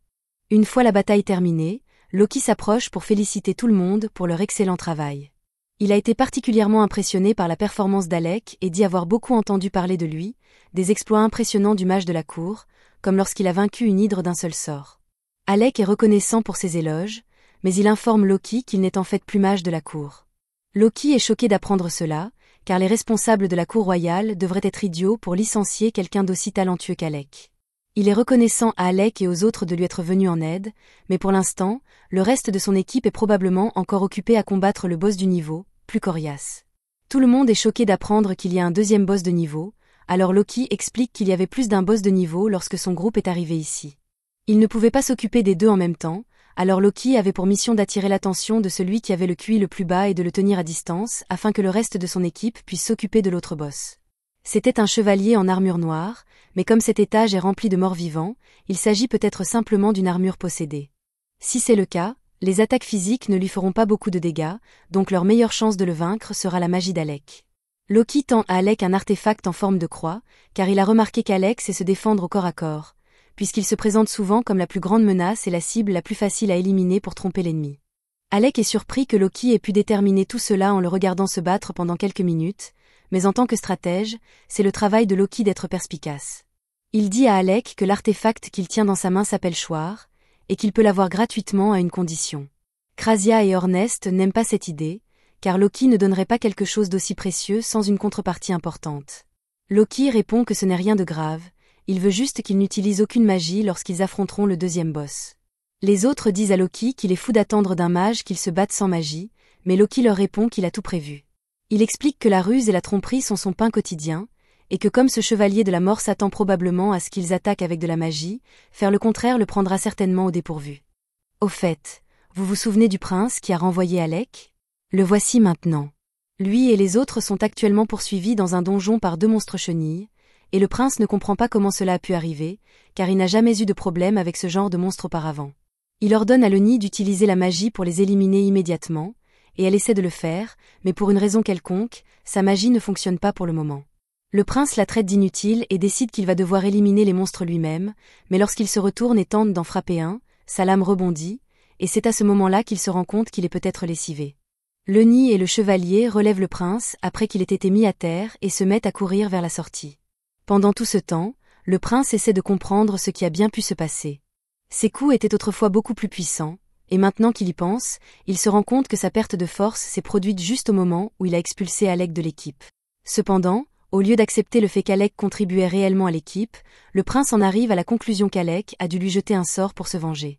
Une fois la bataille terminée, Loki s'approche pour féliciter tout le monde pour leur excellent travail. Il a été particulièrement impressionné par la performance d'Alec et dit avoir beaucoup entendu parler de lui, des exploits impressionnants du mage de la cour, comme lorsqu'il a vaincu une hydre d'un seul sort. Alec est reconnaissant pour ses éloges, mais il informe Loki qu'il n'est en fait plus mage de la cour. Loki est choqué d'apprendre cela, car les responsables de la cour royale devraient être idiots pour licencier quelqu'un d'aussi talentueux qu'Alec. Il est reconnaissant à Alec et aux autres de lui être venus en aide, mais pour l'instant, le reste de son équipe est probablement encore occupé à combattre le boss du niveau, plus coriace. Tout le monde est choqué d'apprendre qu'il y a un deuxième boss de niveau, alors Loki explique qu'il y avait plus d'un boss de niveau lorsque son groupe est arrivé ici. Il ne pouvait pas s'occuper des deux en même temps, alors Loki avait pour mission d'attirer l'attention de celui qui avait le QI le plus bas et de le tenir à distance afin que le reste de son équipe puisse s'occuper de l'autre boss. C'était un chevalier en armure noire, mais comme cet étage est rempli de morts-vivants, il s'agit peut-être simplement d'une armure possédée. Si c'est le cas, les attaques physiques ne lui feront pas beaucoup de dégâts, donc leur meilleure chance de le vaincre sera la magie d'Alec. Loki tend à Alec un artefact en forme de croix, car il a remarqué qu'Alec sait se défendre au corps à corps, puisqu'il se présente souvent comme la plus grande menace et la cible la plus facile à éliminer pour tromper l'ennemi. Alec est surpris que Loki ait pu déterminer tout cela en le regardant se battre pendant quelques minutes, mais en tant que stratège, c'est le travail de Loki d'être perspicace. Il dit à Alec que l'artefact qu'il tient dans sa main s'appelle Choir, et qu'il peut l'avoir gratuitement à une condition. Krasia et Ornest n'aiment pas cette idée, car Loki ne donnerait pas quelque chose d'aussi précieux sans une contrepartie importante. Loki répond que ce n'est rien de grave, il veut juste qu'il n'utilise aucune magie lorsqu'ils affronteront le deuxième boss. Les autres disent à Loki qu'il est fou d'attendre d'un mage qu'il se batte sans magie, mais Loki leur répond qu'il a tout prévu. Il explique que la ruse et la tromperie sont son pain quotidien, et que comme ce chevalier de la mort s'attend probablement à ce qu'ils attaquent avec de la magie, faire le contraire le prendra certainement au dépourvu. Au fait, vous vous souvenez du prince qui a renvoyé Alec ? Le voici maintenant. Lui et les autres sont actuellement poursuivis dans un donjon par deux monstres chenilles, et le prince ne comprend pas comment cela a pu arriver, car il n'a jamais eu de problème avec ce genre de monstres auparavant. Il ordonne à Leni d'utiliser la magie pour les éliminer immédiatement, et elle essaie de le faire, mais pour une raison quelconque, sa magie ne fonctionne pas pour le moment. Le prince la traite d'inutile et décide qu'il va devoir éliminer les monstres lui-même, mais lorsqu'il se retourne et tente d'en frapper un, sa lame rebondit, et c'est à ce moment-là qu'il se rend compte qu'il est peut-être lessivé. Leni et le chevalier relèvent le prince après qu'il ait été mis à terre et se mettent à courir vers la sortie. Pendant tout ce temps, le prince essaie de comprendre ce qui a bien pu se passer. Ses coups étaient autrefois beaucoup plus puissants, et maintenant qu'il y pense, il se rend compte que sa perte de force s'est produite juste au moment où il a expulsé Alec de l'équipe. Cependant, au lieu d'accepter le fait qu'Alec contribuait réellement à l'équipe, le prince en arrive à la conclusion qu'Alec a dû lui jeter un sort pour se venger.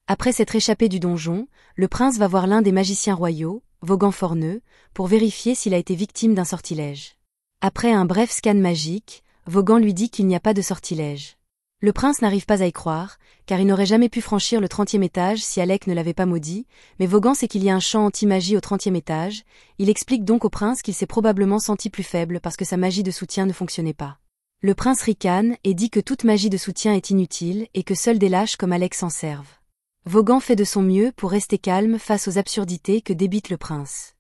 Après s'être échappé du donjon, le prince va voir l'un des magiciens royaux, Vaughan Forneux, pour vérifier s'il a été victime d'un sortilège. Après un bref scan magique, Vaughan lui dit qu'il n'y a pas de sortilège. Le prince n'arrive pas à y croire, car il n'aurait jamais pu franchir le 30e étage si Alec ne l'avait pas maudit, mais Vaughan sait qu'il y a un champ anti-magie au 30e étage, il explique donc au prince qu'il s'est probablement senti plus faible parce que sa magie de soutien ne fonctionnait pas. Le prince ricane et dit que toute magie de soutien est inutile et que seuls des lâches comme Alec s'en servent. Vaughan fait de son mieux pour rester calme face aux absurdités que débite le prince.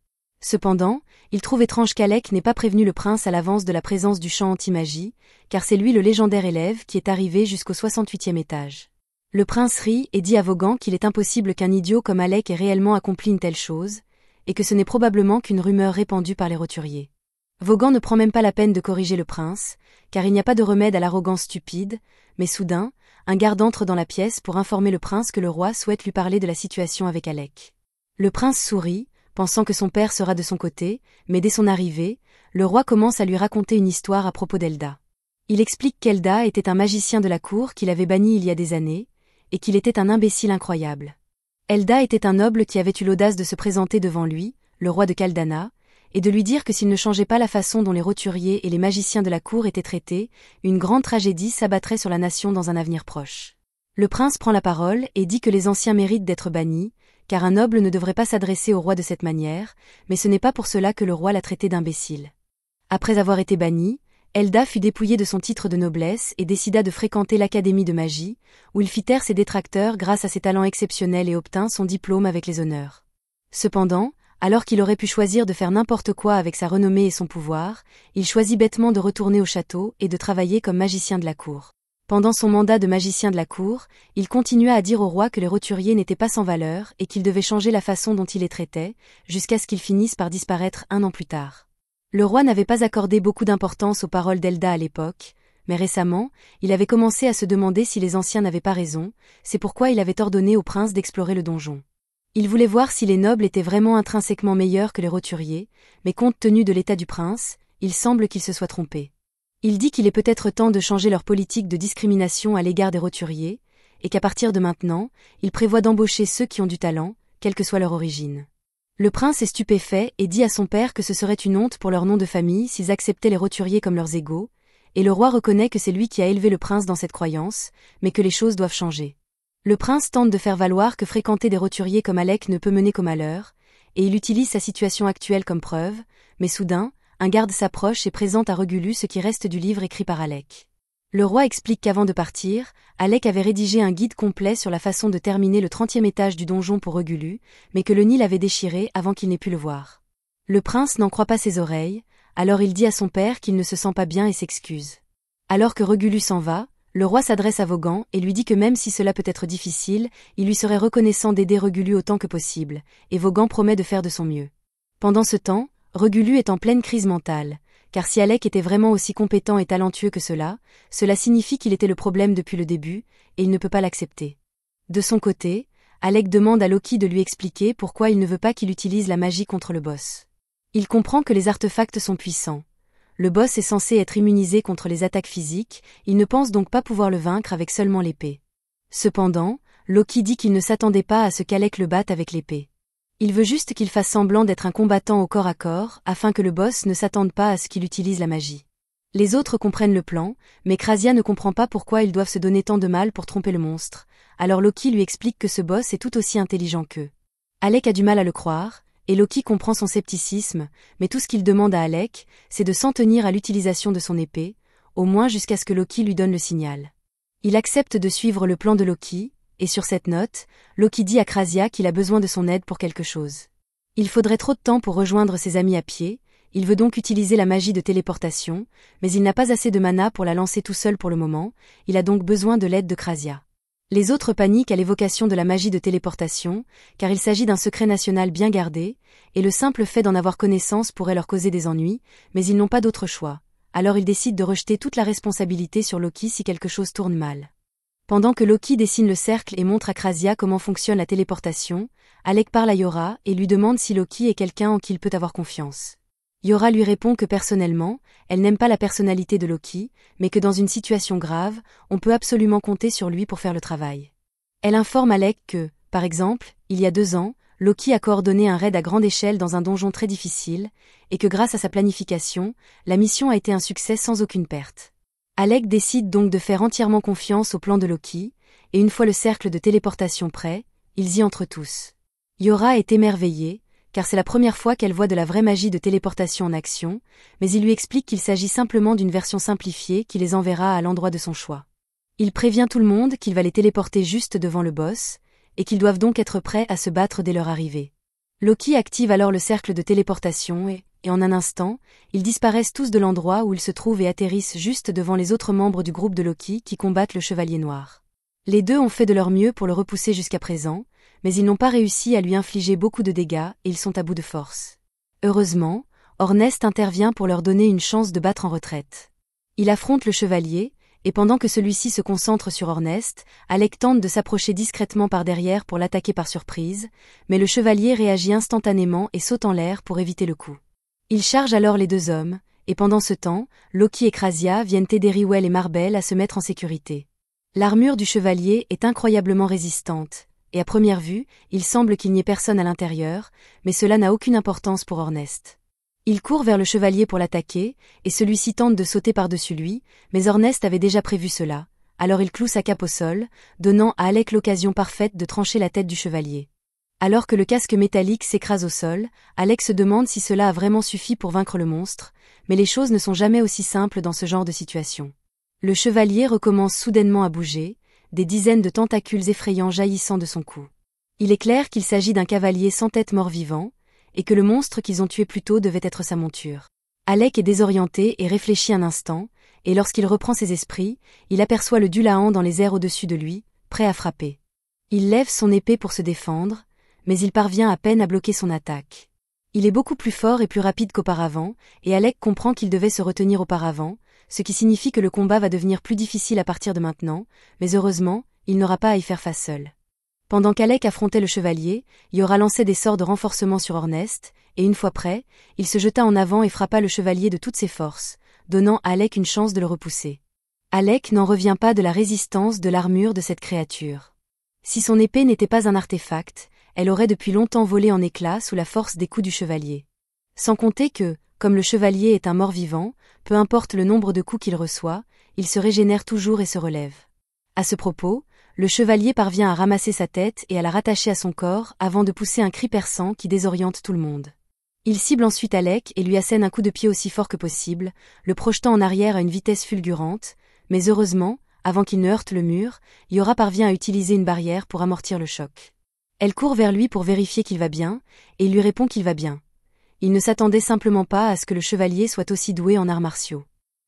Cependant, il trouve étrange qu'Alec n'ait pas prévenu le prince à l'avance de la présence du champ anti-magie, car c'est lui le légendaire élève qui est arrivé jusqu'au 68e étage. Le prince rit et dit à Vaughan qu'il est impossible qu'un idiot comme Alec ait réellement accompli une telle chose, et que ce n'est probablement qu'une rumeur répandue par les roturiers. Vaughan ne prend même pas la peine de corriger le prince, car il n'y a pas de remède à l'arrogance stupide, mais soudain, un garde entre dans la pièce pour informer le prince que le roi souhaite lui parler de la situation avec Alec. Le prince sourit, pensant que son père sera de son côté, mais dès son arrivée, le roi commence à lui raconter une histoire à propos d'Elda. Il explique qu'Elda était un magicien de la cour qu'il avait banni il y a des années, et qu'il était un imbécile incroyable. Elda était un noble qui avait eu l'audace de se présenter devant lui, le roi de Kaldana, et de lui dire que s'il ne changeait pas la façon dont les roturiers et les magiciens de la cour étaient traités, une grande tragédie s'abattrait sur la nation dans un avenir proche. Le prince prend la parole et dit que les anciens méritent d'être bannis, car un noble ne devrait pas s'adresser au roi de cette manière, mais ce n'est pas pour cela que le roi l'a traité d'imbécile. Après avoir été banni, Elda fut dépouillé de son titre de noblesse et décida de fréquenter l'académie de magie, où il fit taire ses détracteurs grâce à ses talents exceptionnels et obtint son diplôme avec les honneurs. Cependant, alors qu'il aurait pu choisir de faire n'importe quoi avec sa renommée et son pouvoir, il choisit bêtement de retourner au château et de travailler comme magicien de la cour. Pendant son mandat de magicien de la cour, il continua à dire au roi que les roturiers n'étaient pas sans valeur et qu'il devait changer la façon dont il les traitait, jusqu'à ce qu'ils finissent par disparaître un an plus tard. Le roi n'avait pas accordé beaucoup d'importance aux paroles d'Elda à l'époque, mais récemment, il avait commencé à se demander si les anciens n'avaient pas raison, c'est pourquoi il avait ordonné au prince d'explorer le donjon. Il voulait voir si les nobles étaient vraiment intrinsèquement meilleurs que les roturiers, mais compte tenu de l'état du prince, il semble qu'il se soit trompé. Il dit qu'il est peut-être temps de changer leur politique de discrimination à l'égard des roturiers, et qu'à partir de maintenant, il prévoit d'embaucher ceux qui ont du talent, quelle que soit leur origine. Le prince est stupéfait et dit à son père que ce serait une honte pour leur nom de famille s'ils acceptaient les roturiers comme leurs égaux, et le roi reconnaît que c'est lui qui a élevé le prince dans cette croyance, mais que les choses doivent changer. Le prince tente de faire valoir que fréquenter des roturiers comme Alec ne peut mener qu'au malheur, et il utilise sa situation actuelle comme preuve, mais soudain, un garde s'approche et présente à Regulu ce qui reste du livre écrit par Alec. Le roi explique qu'avant de partir, Alec avait rédigé un guide complet sur la façon de terminer le 30e étage du donjon pour Regulu, mais que le nid l'avait déchiré avant qu'il n'ait pu le voir. Le prince n'en croit pas ses oreilles, alors il dit à son père qu'il ne se sent pas bien et s'excuse. Alors que Regulu s'en va, le roi s'adresse à Vaughan et lui dit que même si cela peut être difficile, il lui serait reconnaissant d'aider Regulu autant que possible, et Vaughan promet de faire de son mieux. Pendant ce temps, Regulu est en pleine crise mentale, car si Alec était vraiment aussi compétent et talentueux que cela signifie qu'il était le problème depuis le début, et il ne peut pas l'accepter. De son côté, Alec demande à Loki de lui expliquer pourquoi il ne veut pas qu'il utilise la magie contre le boss. Il comprend que les artefacts sont puissants. Le boss est censé être immunisé contre les attaques physiques, il ne pense donc pas pouvoir le vaincre avec seulement l'épée. Cependant, Loki dit qu'il ne s'attendait pas à ce qu'Alec le batte avec l'épée. Il veut juste qu'il fasse semblant d'être un combattant au corps à corps, afin que le boss ne s'attende pas à ce qu'il utilise la magie. Les autres comprennent le plan, mais Krasia ne comprend pas pourquoi ils doivent se donner tant de mal pour tromper le monstre, alors Loki lui explique que ce boss est tout aussi intelligent qu'eux. Alec a du mal à le croire, et Loki comprend son scepticisme, mais tout ce qu'il demande à Alec, c'est de s'en tenir à l'utilisation de son épée, au moins jusqu'à ce que Loki lui donne le signal. Il accepte de suivre le plan de Loki, et sur cette note, Loki dit à Krasia qu'il a besoin de son aide pour quelque chose. Il faudrait trop de temps pour rejoindre ses amis à pied, il veut donc utiliser la magie de téléportation, mais il n'a pas assez de mana pour la lancer tout seul pour le moment, il a donc besoin de l'aide de Krasia. Les autres paniquent à l'évocation de la magie de téléportation, car il s'agit d'un secret national bien gardé, et le simple fait d'en avoir connaissance pourrait leur causer des ennuis, mais ils n'ont pas d'autre choix. Alors ils décident de rejeter toute la responsabilité sur Loki si quelque chose tourne mal. Pendant que Loki dessine le cercle et montre à Krasia comment fonctionne la téléportation, Alec parle à Yora et lui demande si Loki est quelqu'un en qui il peut avoir confiance. Yora lui répond que personnellement, elle n'aime pas la personnalité de Loki, mais que dans une situation grave, on peut absolument compter sur lui pour faire le travail. Elle informe Alec que, par exemple, il y a 2 ans, Loki a coordonné un raid à grande échelle dans un donjon très difficile, et que grâce à sa planification, la mission a été un succès sans aucune perte. Alec décide donc de faire entièrement confiance au plan de Loki, et une fois le cercle de téléportation prêt, ils y entrent tous. Yora est émerveillée, car c'est la première fois qu'elle voit de la vraie magie de téléportation en action, mais il lui explique qu'il s'agit simplement d'une version simplifiée qui les enverra à l'endroit de son choix. Il prévient tout le monde qu'il va les téléporter juste devant le boss, et qu'ils doivent donc être prêts à se battre dès leur arrivée. Loki active alors le cercle de téléportation et en un instant, ils disparaissent tous de l'endroit où ils se trouvent et atterrissent juste devant les autres membres du groupe de Loki qui combattent le Chevalier Noir. Les deux ont fait de leur mieux pour le repousser jusqu'à présent, mais ils n'ont pas réussi à lui infliger beaucoup de dégâts et ils sont à bout de force. Heureusement, Ornest intervient pour leur donner une chance de battre en retraite. Il affronte le chevalier, et pendant que celui-ci se concentre sur Ornest, Alec tente de s'approcher discrètement par derrière pour l'attaquer par surprise, mais le chevalier réagit instantanément et saute en l'air pour éviter le coup. Il charge alors les 2 hommes, et pendant ce temps, Loki et Krasia viennent aider Riwell et Marbel à se mettre en sécurité. L'armure du chevalier est incroyablement résistante, et à première vue, il semble qu'il n'y ait personne à l'intérieur, mais cela n'a aucune importance pour Orneste. Il court vers le chevalier pour l'attaquer, et celui-ci tente de sauter par-dessus lui, mais Orneste avait déjà prévu cela, alors il cloue sa cape au sol, donnant à Alec l'occasion parfaite de trancher la tête du chevalier. Alors que le casque métallique s'écrase au sol, Alec se demande si cela a vraiment suffi pour vaincre le monstre, mais les choses ne sont jamais aussi simples dans ce genre de situation. Le chevalier recommence soudainement à bouger, des dizaines de tentacules effrayants jaillissant de son cou. Il est clair qu'il s'agit d'un cavalier sans tête mort-vivant, et que le monstre qu'ils ont tué plus tôt devait être sa monture. Alec est désorienté et réfléchit un instant, et lorsqu'il reprend ses esprits, il aperçoit le Dulahan dans les airs au-dessus de lui, prêt à frapper. Il lève son épée pour se défendre, mais il parvient à peine à bloquer son attaque. Il est beaucoup plus fort et plus rapide qu'auparavant, et Alec comprend qu'il devait se retenir auparavant, ce qui signifie que le combat va devenir plus difficile à partir de maintenant, mais heureusement, il n'aura pas à y faire face seul. Pendant qu'Alec affrontait le chevalier, Yora lançait des sorts de renforcement sur Orneste, et une fois prêt, il se jeta en avant et frappa le chevalier de toutes ses forces, donnant à Alec une chance de le repousser. Alec n'en revient pas de la résistance de l'armure de cette créature. Si son épée n'était pas un artefact, elle aurait depuis longtemps volé en éclats sous la force des coups du chevalier. Sans compter que, comme le chevalier est un mort-vivant, peu importe le nombre de coups qu'il reçoit, il se régénère toujours et se relève. À ce propos, le chevalier parvient à ramasser sa tête et à la rattacher à son corps avant de pousser un cri perçant qui désoriente tout le monde. Il cible ensuite Alec et lui assène un coup de pied aussi fort que possible, le projetant en arrière à une vitesse fulgurante, mais heureusement, avant qu'il ne heurte le mur, Yora parvient à utiliser une barrière pour amortir le choc. Elle court vers lui pour vérifier qu'il va bien, et il lui répond qu'il va bien. Il ne s'attendait simplement pas à ce que le chevalier soit aussi doué en arts martiaux.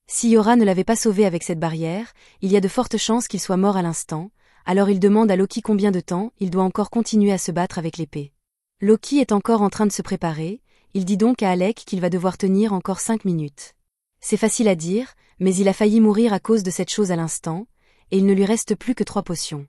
Si Yora ne l'avait pas sauvé avec cette barrière, il y a de fortes chances qu'il soit mort à l'instant, alors il demande à Loki combien de temps il doit encore continuer à se battre avec l'épée. Loki est encore en train de se préparer, il dit donc à Alec qu'il va devoir tenir encore 5 minutes. C'est facile à dire, mais il a failli mourir à cause de cette chose à l'instant, et il ne lui reste plus que 3 potions.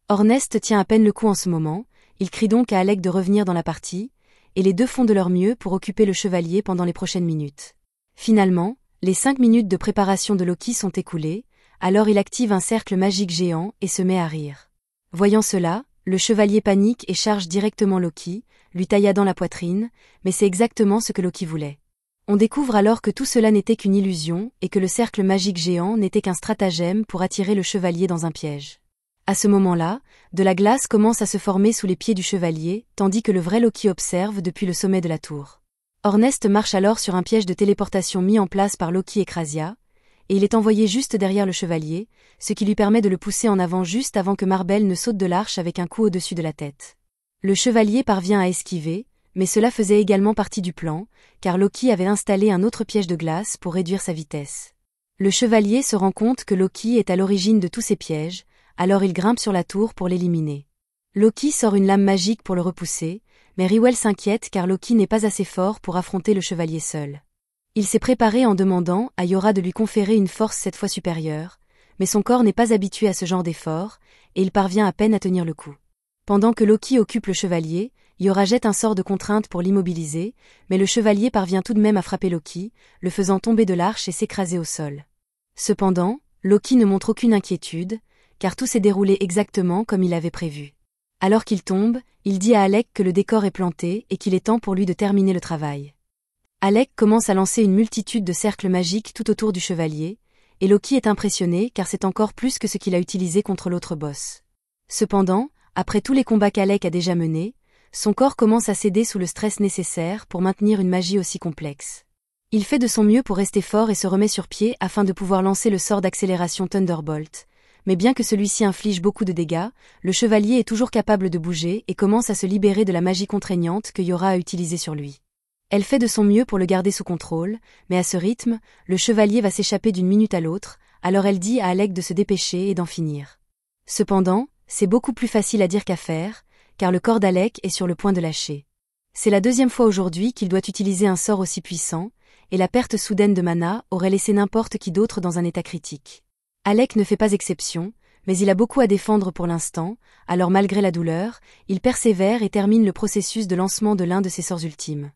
Orneste tient à peine le coup en ce moment, il crie donc à Alec de revenir dans la partie, et les deux font de leur mieux pour occuper le chevalier pendant les prochaines minutes. Finalement, les 5 minutes de préparation de Loki sont écoulées, alors il active un cercle magique géant et se met à rire. Voyant cela, le chevalier panique et charge directement Loki, lui tailladant la poitrine, mais c'est exactement ce que Loki voulait. On découvre alors que tout cela n'était qu'une illusion et que le cercle magique géant n'était qu'un stratagème pour attirer le chevalier dans un piège. À ce moment-là, de la glace commence à se former sous les pieds du chevalier, tandis que le vrai Loki observe depuis le sommet de la tour. Orneste marche alors sur un piège de téléportation mis en place par Loki et Krasia, et il est envoyé juste derrière le chevalier, ce qui lui permet de le pousser en avant juste avant que Marbel ne saute de l'arche avec un coup au-dessus de la tête. Le chevalier parvient à esquiver, mais cela faisait également partie du plan, car Loki avait installé un autre piège de glace pour réduire sa vitesse. Le chevalier se rend compte que Loki est à l'origine de tous ces pièges, alors il grimpe sur la tour pour l'éliminer. Loki sort une lame magique pour le repousser, mais Riwell s'inquiète car Loki n'est pas assez fort pour affronter le chevalier seul. Il s'est préparé en demandant à Yora de lui conférer une force cette fois supérieure, mais son corps n'est pas habitué à ce genre d'effort, et il parvient à peine à tenir le coup. Pendant que Loki occupe le chevalier, Yora jette un sort de contrainte pour l'immobiliser, mais le chevalier parvient tout de même à frapper Loki, le faisant tomber de l'arche et s'écraser au sol. Cependant, Loki ne montre aucune inquiétude, car tout s'est déroulé exactement comme il avait prévu. Alors qu'il tombe, il dit à Alec que le décor est planté et qu'il est temps pour lui de terminer le travail. Alec commence à lancer une multitude de cercles magiques tout autour du chevalier, et Loki est impressionné car c'est encore plus que ce qu'il a utilisé contre l'autre boss. Cependant, après tous les combats qu'Alec a déjà menés, son corps commence à céder sous le stress nécessaire pour maintenir une magie aussi complexe. Il fait de son mieux pour rester fort et se remet sur pied afin de pouvoir lancer le sort d'accélération Thunderbolt, mais bien que celui-ci inflige beaucoup de dégâts, le chevalier est toujours capable de bouger et commence à se libérer de la magie contraignante que Yora a utilisée sur lui. Elle fait de son mieux pour le garder sous contrôle, mais à ce rythme, le chevalier va s'échapper d'une minute à l'autre, alors elle dit à Alec de se dépêcher et d'en finir. Cependant, c'est beaucoup plus facile à dire qu'à faire, car le corps d'Alec est sur le point de lâcher. C'est la 2e fois aujourd'hui qu'il doit utiliser un sort aussi puissant, et la perte soudaine de mana aurait laissé n'importe qui d'autre dans un état critique. Alec ne fait pas exception, mais il a beaucoup à défendre pour l'instant, alors malgré la douleur, il persévère et termine le processus de lancement de l'un de ses sorts ultimes.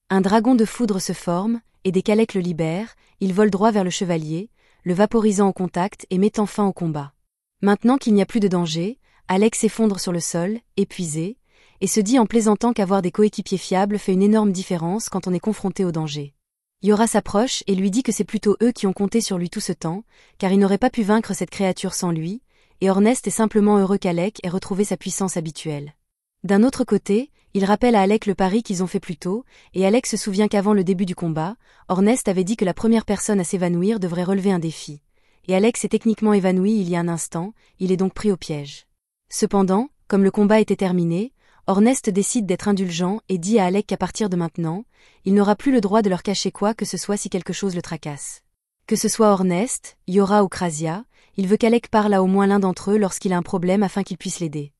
Un dragon de foudre se forme, et dès qu'Alec le libère, il vole droit vers le chevalier, le vaporisant au contact et mettant fin au combat. Maintenant qu'il n'y a plus de danger, Alec s'effondre sur le sol, épuisé, et se dit en plaisantant qu'avoir des coéquipiers fiables fait une énorme différence quand on est confronté au danger. Yora s'approche et lui dit que c'est plutôt eux qui ont compté sur lui tout ce temps, car il n'aurait pas pu vaincre cette créature sans lui, et Ornest est simplement heureux qu'Alec ait retrouvé sa puissance habituelle. D'un autre côté, il rappelle à Alec le pari qu'ils ont fait plus tôt, et Alec se souvient qu'avant le début du combat, Ornest avait dit que la première personne à s'évanouir devrait relever un défi. Et Alec s'est techniquement évanoui il y a un instant, il est donc pris au piège. Cependant, comme le combat était terminé, Ornest décide d'être indulgent et dit à Alec qu'à partir de maintenant, il n'aura plus le droit de leur cacher quoi que ce soit si quelque chose le tracasse. Que ce soit Ornest, Yora ou Krasia, il veut qu'Alec parle à au moins l'un d'entre eux lorsqu'il a un problème afin qu'il puisse l'aider.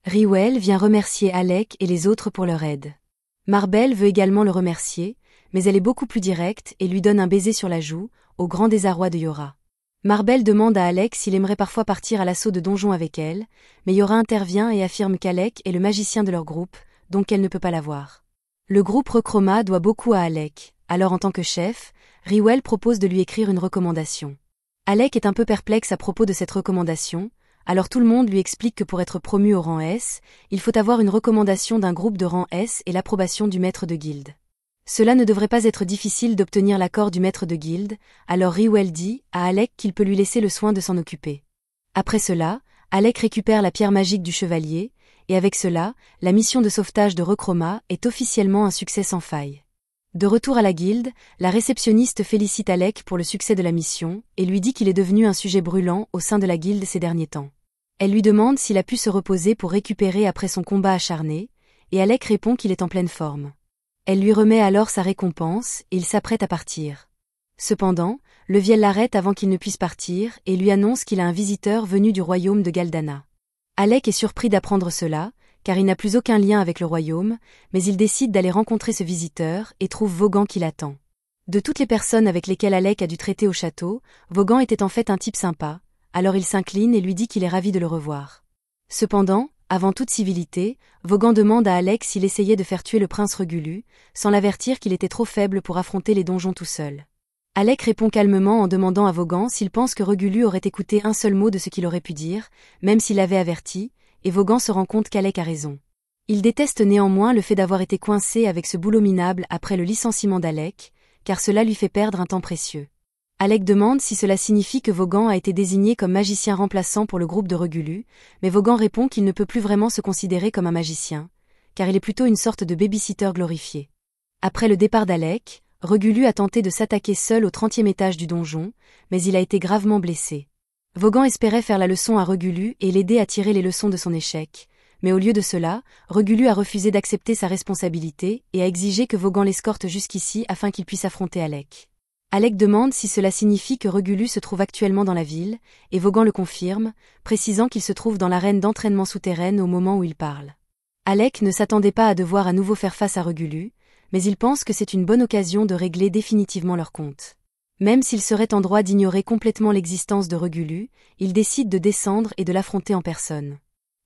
Riwell vient remercier Alec et les autres pour leur aide. Marbel veut également le remercier, mais elle est beaucoup plus directe et lui donne un baiser sur la joue, au grand désarroi de Yora. Marbel demande à Alec s'il aimerait parfois partir à l'assaut de donjons avec elle, mais Yora intervient et affirme qu'Alec est le magicien de leur groupe, donc elle ne peut pas l'avoir. Le groupe Rechroma doit beaucoup à Alec, alors en tant que chef, Riwell propose de lui écrire une recommandation. Alec est un peu perplexe à propos de cette recommandation, alors tout le monde lui explique que pour être promu au rang S, il faut avoir une recommandation d'un groupe de rang S et l'approbation du maître de guilde. Cela ne devrait pas être difficile d'obtenir l'accord du maître de guilde, alors Riwell dit à Alec qu'il peut lui laisser le soin de s'en occuper. Après cela, Alec récupère la pierre magique du chevalier, et avec cela, la mission de sauvetage de Rechroma est officiellement un succès sans faille. De retour à la guilde, la réceptionniste félicite Alec pour le succès de la mission, et lui dit qu'il est devenu un sujet brûlant au sein de la guilde ces derniers temps. Elle lui demande s'il a pu se reposer pour récupérer après son combat acharné, et Alec répond qu'il est en pleine forme. Elle lui remet alors sa récompense, et il s'apprête à partir. Cependant, Leviel l'arrête avant qu'il ne puisse partir, et lui annonce qu'il a un visiteur venu du royaume de Galdana. Alec est surpris d'apprendre cela, car il n'a plus aucun lien avec le royaume, mais il décide d'aller rencontrer ce visiteur, et trouve Vaughan qui l'attend. De toutes les personnes avec lesquelles Alec a dû traiter au château, Vaughan était en fait un type sympa, alors il s'incline et lui dit qu'il est ravi de le revoir. Cependant, avant toute civilité, Vaughan demande à Alec s'il essayait de faire tuer le prince Regulu, sans l'avertir qu'il était trop faible pour affronter les donjons tout seul. Alec répond calmement en demandant à Vaughan s'il pense que Regulu aurait écouté un seul mot de ce qu'il aurait pu dire, même s'il l'avait averti, et Vaughan se rend compte qu'Alec a raison. Il déteste néanmoins le fait d'avoir été coincé avec ce boulot minable après le licenciement d'Alec, car cela lui fait perdre un temps précieux. Alec demande si cela signifie que Vaughan a été désigné comme magicien remplaçant pour le groupe de Regulu, mais Vaughan répond qu'il ne peut plus vraiment se considérer comme un magicien, car il est plutôt une sorte de baby-sitter glorifié. Après le départ d'Alec, Regulu a tenté de s'attaquer seul au 30e étage du donjon, mais il a été gravement blessé. Vaughan espérait faire la leçon à Regulu et l'aider à tirer les leçons de son échec, mais au lieu de cela, Regulu a refusé d'accepter sa responsabilité et a exigé que Vaughan l'escorte jusqu'ici afin qu'il puisse affronter Alec. Alec demande si cela signifie que Regulu se trouve actuellement dans la ville, et Vaughan le confirme, précisant qu'il se trouve dans l'arène d'entraînement souterraine au moment où il parle. Alec ne s'attendait pas à devoir à nouveau faire face à Regulu, mais il pense que c'est une bonne occasion de régler définitivement leur compte. Même s'il serait en droit d'ignorer complètement l'existence de Regulu, il décide de descendre et de l'affronter en personne.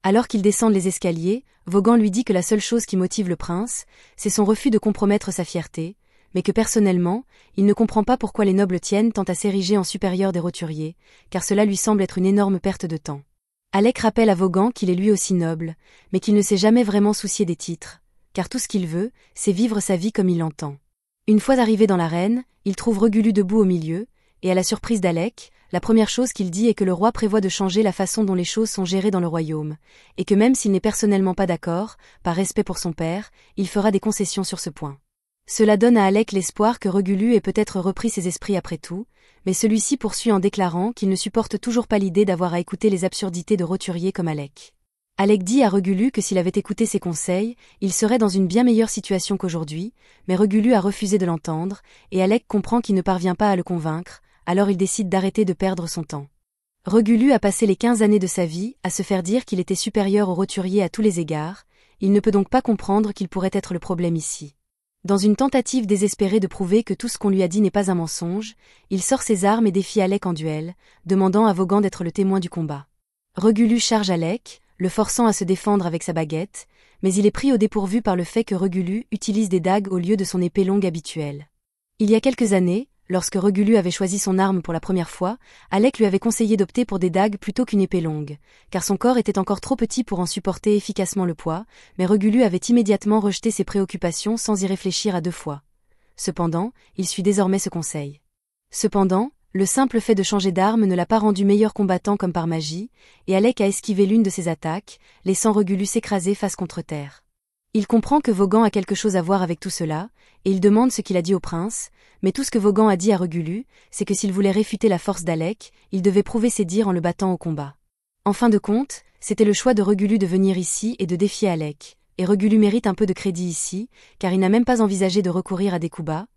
Alors qu'ils descendent les escaliers, Vaughan lui dit que la seule chose qui motive le prince, c'est son refus de compromettre sa fierté, mais que personnellement, il ne comprend pas pourquoi les nobles tiennent tant à s'ériger en supérieur des roturiers, car cela lui semble être une énorme perte de temps. Alec rappelle à Vaughan qu'il est lui aussi noble, mais qu'il ne s'est jamais vraiment soucié des titres, car tout ce qu'il veut, c'est vivre sa vie comme il l'entend. Une fois arrivé dans l'arène, il trouve Regulu debout au milieu, et à la surprise d'Alec, la première chose qu'il dit est que le roi prévoit de changer la façon dont les choses sont gérées dans le royaume, et que même s'il n'est personnellement pas d'accord, par respect pour son père, il fera des concessions sur ce point. Cela donne à Alec l'espoir que Regulu ait peut-être repris ses esprits après tout, mais celui-ci poursuit en déclarant qu'il ne supporte toujours pas l'idée d'avoir à écouter les absurdités de roturiers comme Alec. Alec dit à Regulu que s'il avait écouté ses conseils, il serait dans une bien meilleure situation qu'aujourd'hui, mais Regulu a refusé de l'entendre, et Alec comprend qu'il ne parvient pas à le convaincre, alors il décide d'arrêter de perdre son temps. Regulu a passé les 15 années de sa vie à se faire dire qu'il était supérieur au roturier à tous les égards, il ne peut donc pas comprendre qu'il pourrait être le problème ici. Dans une tentative désespérée de prouver que tout ce qu'on lui a dit n'est pas un mensonge, il sort ses armes et défie Alec en duel, demandant à Vaughan d'être le témoin du combat. Regulu charge Alec, le forçant à se défendre avec sa baguette, mais il est pris au dépourvu par le fait que Regulu utilise des dagues au lieu de son épée longue habituelle. Il y a quelques années, lorsque Regulu avait choisi son arme pour la première fois, Alec lui avait conseillé d'opter pour des dagues plutôt qu'une épée longue, car son corps était encore trop petit pour en supporter efficacement le poids, mais Regulu avait immédiatement rejeté ses préoccupations sans y réfléchir à deux fois. Cependant, il suit désormais ce conseil. Cependant, le simple fait de changer d'arme ne l'a pas rendu meilleur combattant comme par magie, et Alec a esquivé l'une de ses attaques, laissant Regulu s'écraser face contre terre. Il comprend que Vaughan a quelque chose à voir avec tout cela, et il demande ce qu'il a dit au prince, mais tout ce que Vaughan a dit à Regulu, c'est que s'il voulait réfuter la force d'Alec, il devait prouver ses dires en le battant au combat. En fin de compte, c'était le choix de Regulu de venir ici et de défier Alec, et Regulu mérite un peu de crédit ici, car il n'a même pas envisagé de recourir à des coups bas,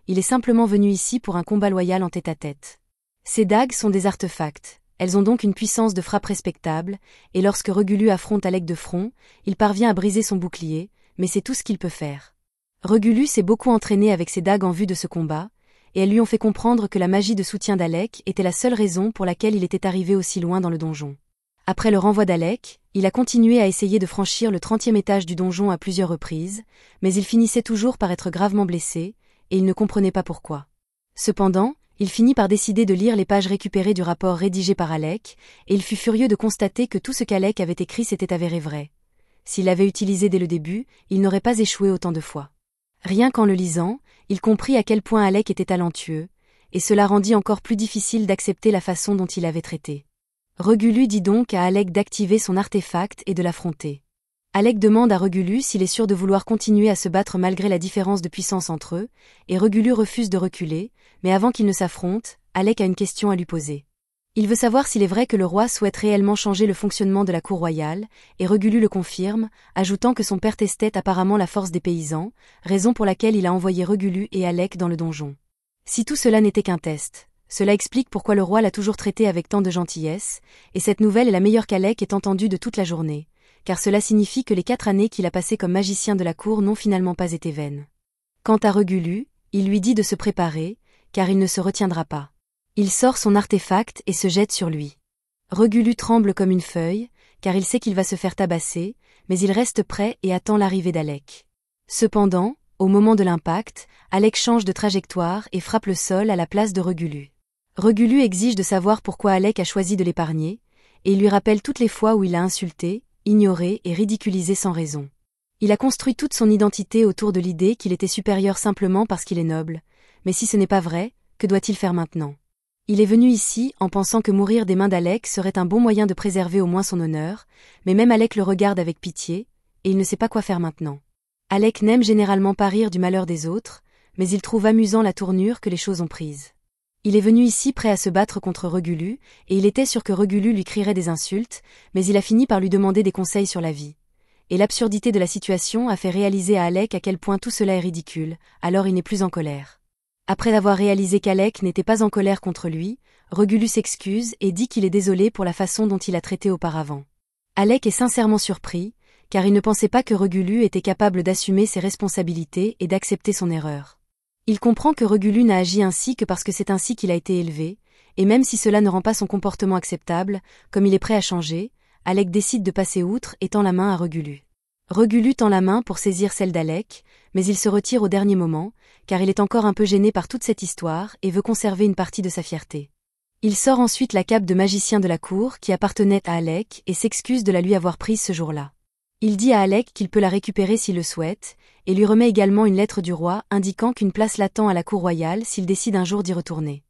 il est simplement venu ici pour un combat loyal en tête-à-tête. Ces dagues sont des artefacts, elles ont donc une puissance de frappe respectable, et lorsque Regulu affronte Alec de front, il parvient à briser son bouclier, mais c'est tout ce qu'il peut faire. Regulu s'est beaucoup entraîné avec ses dagues en vue de ce combat, et elles lui ont fait comprendre que la magie de soutien d'Alec était la seule raison pour laquelle il était arrivé aussi loin dans le donjon. Après le renvoi d'Alec, il a continué à essayer de franchir le 30e étage du donjon à plusieurs reprises, mais il finissait toujours par être gravement blessé, et il ne comprenait pas pourquoi. Cependant, il finit par décider de lire les pages récupérées du rapport rédigé par Alec, et il fut furieux de constater que tout ce qu'Alec avait écrit s'était avéré vrai. S'il l'avait utilisé dès le début, il n'aurait pas échoué autant de fois. Rien qu'en le lisant, il comprit à quel point Alec était talentueux, et cela rendit encore plus difficile d'accepter la façon dont il l'avait traité. Regulu dit donc à Alec d'activer son artefact et de l'affronter. Alec demande à Regulu s'il est sûr de vouloir continuer à se battre malgré la différence de puissance entre eux, et Regulu refuse de reculer, mais avant qu'ils ne s'affrontent, Alec a une question à lui poser. Il veut savoir s'il est vrai que le roi souhaite réellement changer le fonctionnement de la cour royale, et Regulu le confirme, ajoutant que son père testait apparemment la force des paysans, raison pour laquelle il a envoyé Regulu et Alec dans le donjon. Si tout cela n'était qu'un test, cela explique pourquoi le roi l'a toujours traité avec tant de gentillesse, et cette nouvelle est la meilleure qu'Alec ait entendue de toute la journée, car cela signifie que les 4 années qu'il a passées comme magicien de la cour n'ont finalement pas été vaines. Quant à Regulu, il lui dit de se préparer, car il ne se retiendra pas. Il sort son artefact et se jette sur lui. Regulu tremble comme une feuille, car il sait qu'il va se faire tabasser, mais il reste prêt et attend l'arrivée d'Alec. Cependant, au moment de l'impact, Alec change de trajectoire et frappe le sol à la place de Regulu. Regulu exige de savoir pourquoi Alec a choisi de l'épargner, et il lui rappelle toutes les fois où il l'a insulté, ignoré et ridiculisé sans raison. Il a construit toute son identité autour de l'idée qu'il était supérieur simplement parce qu'il est noble, mais si ce n'est pas vrai, que doit-il faire maintenant ? Il est venu ici en pensant que mourir des mains d'Alec serait un bon moyen de préserver au moins son honneur, mais même Alec le regarde avec pitié, et il ne sait pas quoi faire maintenant. Alec n'aime généralement pas rire du malheur des autres, mais il trouve amusant la tournure que les choses ont prise. Il est venu ici prêt à se battre contre Regulu, et il était sûr que Regulu lui crierait des insultes, mais il a fini par lui demander des conseils sur la vie. Et l'absurdité de la situation a fait réaliser à Alec à quel point tout cela est ridicule, alors il n'est plus en colère. Après avoir réalisé qu'Alec n'était pas en colère contre lui, Regulu s'excuse et dit qu'il est désolé pour la façon dont il a traité auparavant. Alec est sincèrement surpris, car il ne pensait pas que Regulu était capable d'assumer ses responsabilités et d'accepter son erreur. Il comprend que Regulu n'a agi ainsi que parce que c'est ainsi qu'il a été élevé, et même si cela ne rend pas son comportement acceptable, comme il est prêt à changer, Alec décide de passer outre et tend la main à Regulu. Regulu tend la main pour saisir celle d'Alec, mais il se retire au dernier moment, car il est encore un peu gêné par toute cette histoire et veut conserver une partie de sa fierté. Il sort ensuite la cape de magicien de la cour qui appartenait à Alec et s'excuse de la lui avoir prise ce jour-là. Il dit à Alec qu'il peut la récupérer s'il le souhaite, et lui remet également une lettre du roi indiquant qu'une place l'attend à la cour royale s'il décide un jour d'y retourner.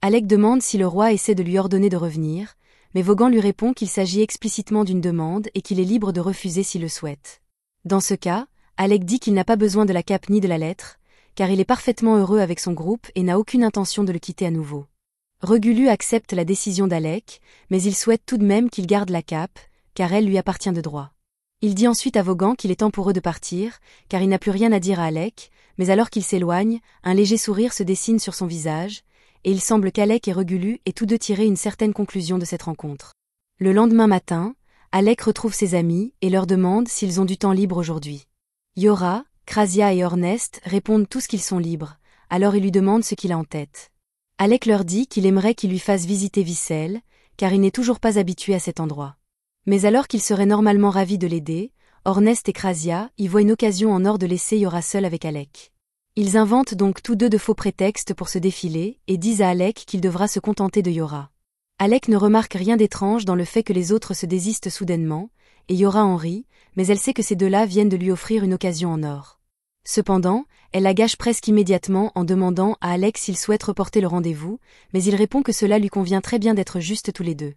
Alec demande si le roi essaie de lui ordonner de revenir, mais Vaughan lui répond qu'il s'agit explicitement d'une demande et qu'il est libre de refuser s'il le souhaite. Dans ce cas, Alec dit qu'il n'a pas besoin de la cape ni de la lettre, car il est parfaitement heureux avec son groupe et n'a aucune intention de le quitter à nouveau. Regulu accepte la décision d'Alec, mais il souhaite tout de même qu'il garde la cape, car elle lui appartient de droit. Il dit ensuite à Vaughan qu'il est temps pour eux de partir, car il n'a plus rien à dire à Alec, mais alors qu'il s'éloigne, un léger sourire se dessine sur son visage, et il semble qu'Alec et Regulu aient tous deux tiré une certaine conclusion de cette rencontre. Le lendemain matin, Alec retrouve ses amis et leur demande s'ils ont du temps libre aujourd'hui. Yora, Krasia et Ornest répondent tous qu'ils sont libres, alors il lui demande ce qu'il a en tête. Alec leur dit qu'il aimerait qu'ils lui fassent visiter Vissel, car il n'est toujours pas habitué à cet endroit. Mais alors qu'il serait normalement ravi de l'aider, Ornest et Krasia y voient une occasion en or de laisser Yora seule avec Alec. Ils inventent donc tous deux de faux prétextes pour se défiler et disent à Alec qu'il devra se contenter de Yora. Alec ne remarque rien d'étrange dans le fait que les autres se désistent soudainement, et Yora en rit, mais elle sait que ces deux-là viennent de lui offrir une occasion en or. Cependant, elle la gâche presque immédiatement en demandant à Alec s'il souhaite reporter le rendez-vous, mais il répond que cela lui convient très bien d'être juste tous les deux.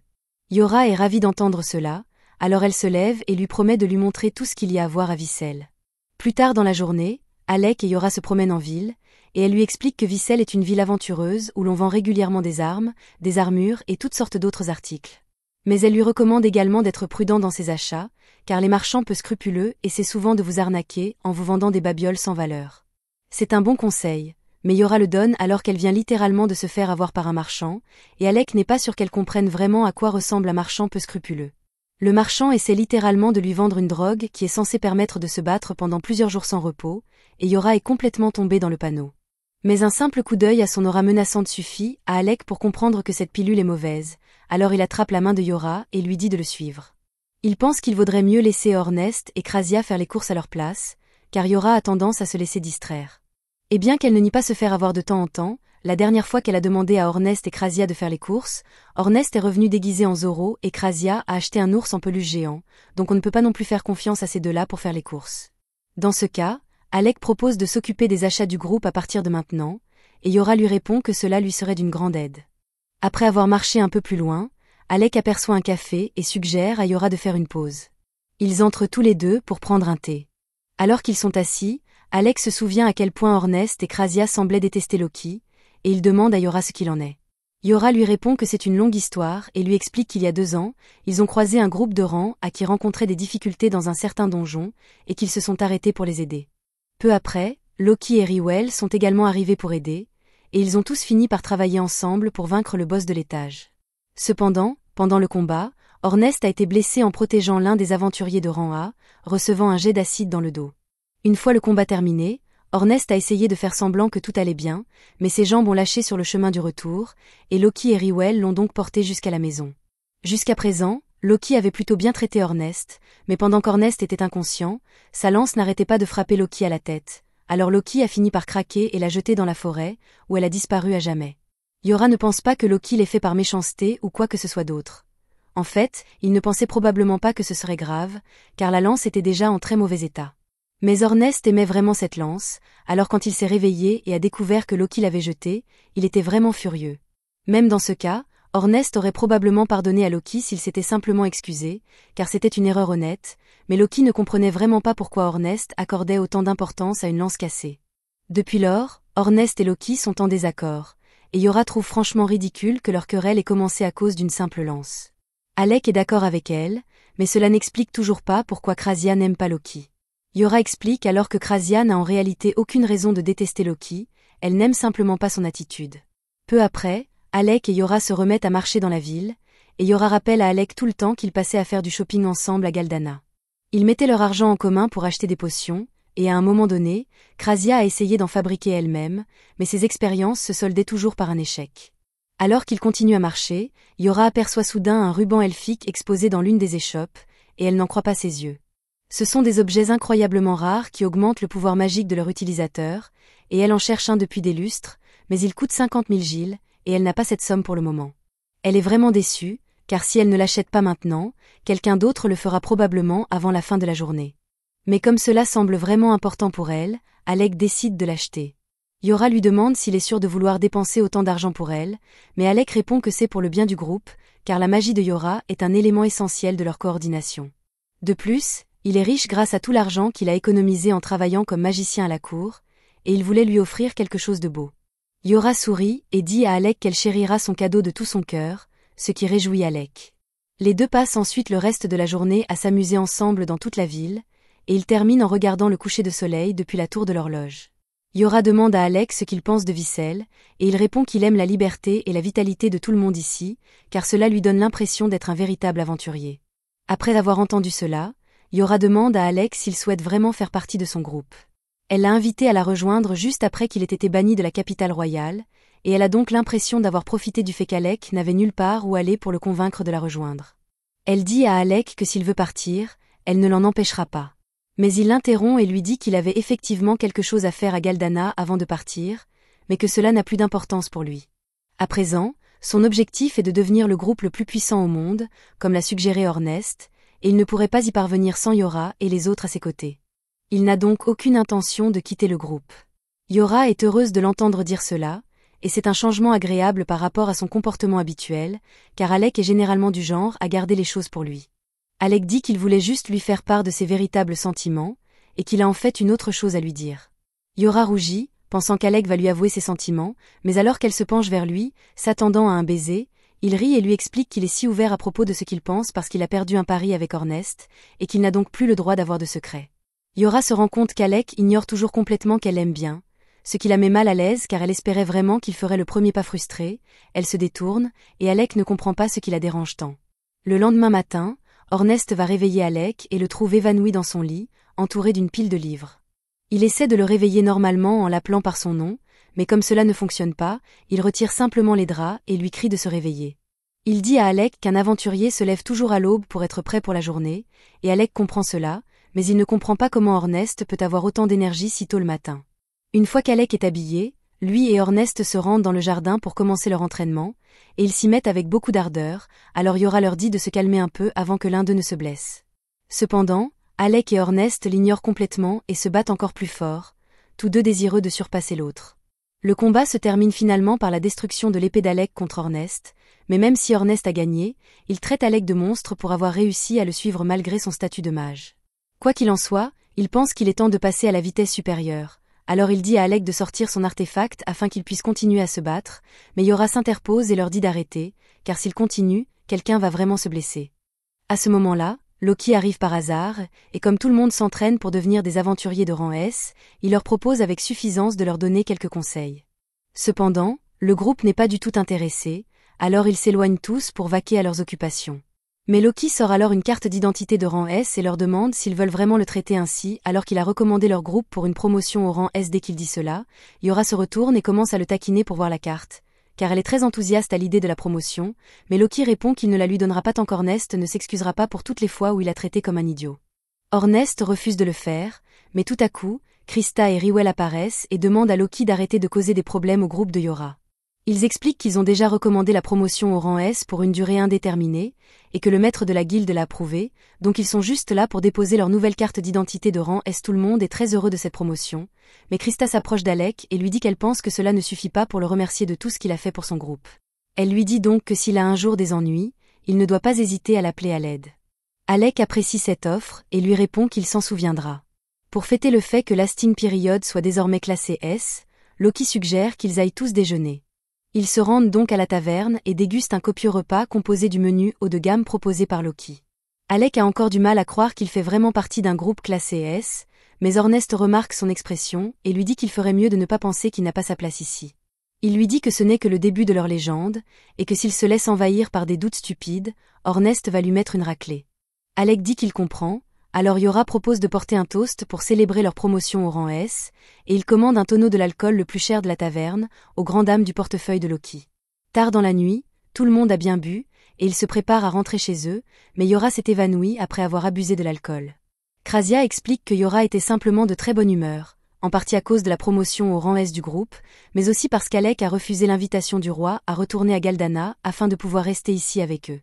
Yora est ravie d'entendre cela, alors elle se lève et lui promet de lui montrer tout ce qu'il y a à voir à Vissel. Plus tard dans la journée, Alec et Yora se promènent en ville, et elle lui explique que Vissel est une ville aventureuse où l'on vend régulièrement des armes, des armures et toutes sortes d'autres articles. Mais elle lui recommande également d'être prudent dans ses achats, car les marchands peu scrupuleux essaient souvent de vous arnaquer en vous vendant des babioles sans valeur. C'est un bon conseil, mais Yora le donne alors qu'elle vient littéralement de se faire avoir par un marchand, et Alec n'est pas sûr qu'elle comprenne vraiment à quoi ressemble un marchand peu scrupuleux. Le marchand essaie littéralement de lui vendre une drogue qui est censée permettre de se battre pendant plusieurs jours sans repos, et Yora est complètement tombée dans le panneau. Mais un simple coup d'œil à son aura menaçante suffit à Alec pour comprendre que cette pilule est mauvaise, alors il attrape la main de Yora et lui dit de le suivre. Il pense qu'il vaudrait mieux laisser Ornest et Krasia faire les courses à leur place, car Yora a tendance à se laisser distraire. Et bien qu'elle ne nie pas se faire avoir de temps en temps, la dernière fois qu'elle a demandé à Ornest et Krasia de faire les courses, Ornest est revenu déguisé en Zorro et Krasia a acheté un ours en peluche géant, donc on ne peut pas non plus faire confiance à ces deux-là pour faire les courses. Dans ce cas, Alec propose de s'occuper des achats du groupe à partir de maintenant, et Yora lui répond que cela lui serait d'une grande aide. Après avoir marché un peu plus loin, Alec aperçoit un café et suggère à Yora de faire une pause. Ils entrent tous les deux pour prendre un thé. Alors qu'ils sont assis, Alec se souvient à quel point Ornest et Krasia semblaient détester Loki, et il demande à Yora ce qu'il en est. Yora lui répond que c'est une longue histoire et lui explique qu'il y a 2 ans, ils ont croisé un groupe de rangs à qui rencontrait des difficultés dans un certain donjon, et qu'ils se sont arrêtés pour les aider. Peu après, Loki et Riwell sont également arrivés pour aider, et ils ont tous fini par travailler ensemble pour vaincre le boss de l'étage. Cependant, pendant le combat, Ornest a été blessé en protégeant l'un des aventuriers de rang A, recevant un jet d'acide dans le dos. Une fois le combat terminé, Ornest a essayé de faire semblant que tout allait bien, mais ses jambes ont lâché sur le chemin du retour, et Loki et Riwell l'ont donc porté jusqu'à la maison. Jusqu'à présent, Loki avait plutôt bien traité Ornest, mais pendant qu'Ornest était inconscient, sa lance n'arrêtait pas de frapper Loki à la tête, alors Loki a fini par craquer et l'a jeté dans la forêt, où elle a disparu à jamais. Yora ne pense pas que Loki l'ait fait par méchanceté ou quoi que ce soit d'autre. En fait, il ne pensait probablement pas que ce serait grave, car la lance était déjà en très mauvais état. Mais Ornest aimait vraiment cette lance, alors quand il s'est réveillé et a découvert que Loki l'avait jetée, il était vraiment furieux. Même dans ce cas, Ornest aurait probablement pardonné à Loki s'il s'était simplement excusé, car c'était une erreur honnête, mais Loki ne comprenait vraiment pas pourquoi Ornest accordait autant d'importance à une lance cassée. Depuis lors, Ornest et Loki sont en désaccord, et Yora trouve franchement ridicule que leur querelle ait commencé à cause d'une simple lance. Alec est d'accord avec elle, mais cela n'explique toujours pas pourquoi Krasia n'aime pas Loki. Yora explique alors que Krasia n'a en réalité aucune raison de détester Loki, elle n'aime simplement pas son attitude. Peu après, Alec et Yora se remettent à marcher dans la ville, et Yora rappelle à Alec tout le temps qu'ils passaient à faire du shopping ensemble à Galdana. Ils mettaient leur argent en commun pour acheter des potions, et à un moment donné, Krasia a essayé d'en fabriquer elle-même, mais ses expériences se soldaient toujours par un échec. Alors qu'ils continuent à marcher, Yora aperçoit soudain un ruban elfique exposé dans l'une des échoppes, et elle n'en croit pas ses yeux. Ce sont des objets incroyablement rares qui augmentent le pouvoir magique de leur utilisateur, et elle en cherche un depuis des lustres, mais il coûte 50 000 gilles, et elle n'a pas cette somme pour le moment. Elle est vraiment déçue, car si elle ne l'achète pas maintenant, quelqu'un d'autre le fera probablement avant la fin de la journée. Mais comme cela semble vraiment important pour elle, Alec décide de l'acheter. Yora lui demande s'il est sûr de vouloir dépenser autant d'argent pour elle, mais Alec répond que c'est pour le bien du groupe, car la magie de Yora est un élément essentiel de leur coordination. De plus, il est riche grâce à tout l'argent qu'il a économisé en travaillant comme magicien à la cour, et il voulait lui offrir quelque chose de beau. Yora sourit et dit à Alec qu'elle chérira son cadeau de tout son cœur, ce qui réjouit Alec. Les deux passent ensuite le reste de la journée à s'amuser ensemble dans toute la ville, et ils terminent en regardant le coucher de soleil depuis la tour de l'horloge. Yora demande à Alec ce qu'il pense de Vissel, et il répond qu'il aime la liberté et la vitalité de tout le monde ici, car cela lui donne l'impression d'être un véritable aventurier. Après avoir entendu cela, Yora demande à Alec s'il souhaite vraiment faire partie de son groupe. Elle l'a invité à la rejoindre juste après qu'il ait été banni de la capitale royale, et elle a donc l'impression d'avoir profité du fait qu'Alec n'avait nulle part où aller pour le convaincre de la rejoindre. Elle dit à Alec que s'il veut partir, elle ne l'en empêchera pas. Mais il l'interrompt et lui dit qu'il avait effectivement quelque chose à faire à Galdana avant de partir, mais que cela n'a plus d'importance pour lui. À présent, son objectif est de devenir le groupe le plus puissant au monde, comme l'a suggéré Ornest, et il ne pourrait pas y parvenir sans Yora et les autres à ses côtés. Il n'a donc aucune intention de quitter le groupe. Yora est heureuse de l'entendre dire cela, et c'est un changement agréable par rapport à son comportement habituel, car Alec est généralement du genre à garder les choses pour lui. Alec dit qu'il voulait juste lui faire part de ses véritables sentiments, et qu'il a en fait une autre chose à lui dire. Yora rougit, pensant qu'Alec va lui avouer ses sentiments, mais alors qu'elle se penche vers lui, s'attendant à un baiser, il rit et lui explique qu'il est si ouvert à propos de ce qu'il pense parce qu'il a perdu un pari avec Ornest, et qu'il n'a donc plus le droit d'avoir de secrets. Yora se rend compte qu'Alec ignore toujours complètement qu'elle l'aime bien, ce qui la met mal à l'aise car elle espérait vraiment qu'il ferait le premier pas frustré, elle se détourne, et Alec ne comprend pas ce qui la dérange tant. Le lendemain matin, Ornest va réveiller Alec et le trouve évanoui dans son lit, entouré d'une pile de livres. Il essaie de le réveiller normalement en l'appelant par son nom, mais comme cela ne fonctionne pas, il retire simplement les draps et lui crie de se réveiller. Il dit à Alec qu'un aventurier se lève toujours à l'aube pour être prêt pour la journée, et Alec comprend cela, mais il ne comprend pas comment Ornest peut avoir autant d'énergie si tôt le matin. Une fois qu'Alec est habillé, lui et Ornest se rendent dans le jardin pour commencer leur entraînement, et ils s'y mettent avec beaucoup d'ardeur, alors Yora leur dit de se calmer un peu avant que l'un d'eux ne se blesse. Cependant, Alec et Ornest l'ignorent complètement et se battent encore plus fort, tous deux désireux de surpasser l'autre. Le combat se termine finalement par la destruction de l'épée d'Alec contre Ornest, mais même si Ornest a gagné, il traite Alec de monstre pour avoir réussi à le suivre malgré son statut de mage. Quoi qu'il en soit, il pense qu'il est temps de passer à la vitesse supérieure, alors il dit à Alec de sortir son artefact afin qu'il puisse continuer à se battre, mais Yora s'interpose et leur dit d'arrêter, car s'il continue, quelqu'un va vraiment se blesser. À ce moment-là, Loki arrive par hasard, et comme tout le monde s'entraîne pour devenir des aventuriers de rang S, il leur propose avec suffisance de leur donner quelques conseils. Cependant, le groupe n'est pas du tout intéressé, alors ils s'éloignent tous pour vaquer à leurs occupations. Mais Loki sort alors une carte d'identité de rang S et leur demande s'ils veulent vraiment le traiter ainsi alors qu'il a recommandé leur groupe pour une promotion au rang S. Dès qu'il dit cela, Yora se retourne et commence à le taquiner pour voir la carte, car elle est très enthousiaste à l'idée de la promotion, mais Loki répond qu'il ne la lui donnera pas tant qu'Ornest ne s'excusera pas pour toutes les fois où il a traité comme un idiot. Ornest refuse de le faire, mais tout à coup, Krista et Riwell apparaissent et demandent à Loki d'arrêter de causer des problèmes au groupe de Yora. Ils expliquent qu'ils ont déjà recommandé la promotion au rang S pour une durée indéterminée, et que le maître de la guilde l'a approuvé, donc ils sont juste là pour déposer leur nouvelle carte d'identité de rang S. Tout le monde est très heureux de cette promotion, mais Krista s'approche d'Alec et lui dit qu'elle pense que cela ne suffit pas pour le remercier de tout ce qu'il a fait pour son groupe. Elle lui dit donc que s'il a un jour des ennuis, il ne doit pas hésiter à l'appeler à l'aide. Alec apprécie cette offre et lui répond qu'il s'en souviendra. Pour fêter le fait que l'Asting Period soit désormais classé S, Loki suggère qu'ils aillent tous déjeuner. Ils se rendent donc à la taverne et dégustent un copieux repas composé du menu haut de gamme proposé par Loki. Alec a encore du mal à croire qu'il fait vraiment partie d'un groupe classé S, mais Ornest remarque son expression et lui dit qu'il ferait mieux de ne pas penser qu'il n'a pas sa place ici. Il lui dit que ce n'est que le début de leur légende, et que s'il se laisse envahir par des doutes stupides, Ornest va lui mettre une raclée. Alec dit qu'il comprend, alors Yora propose de porter un toast pour célébrer leur promotion au rang S, et il commande un tonneau de l'alcool le plus cher de la taverne, aux grandes dames du portefeuille de Loki. Tard dans la nuit, tout le monde a bien bu, et ils se préparent à rentrer chez eux, mais Yora s'est évanouie après avoir abusé de l'alcool. Krasia explique que Yora était simplement de très bonne humeur, en partie à cause de la promotion au rang S du groupe, mais aussi parce qu'Alec a refusé l'invitation du roi à retourner à Galdana afin de pouvoir rester ici avec eux.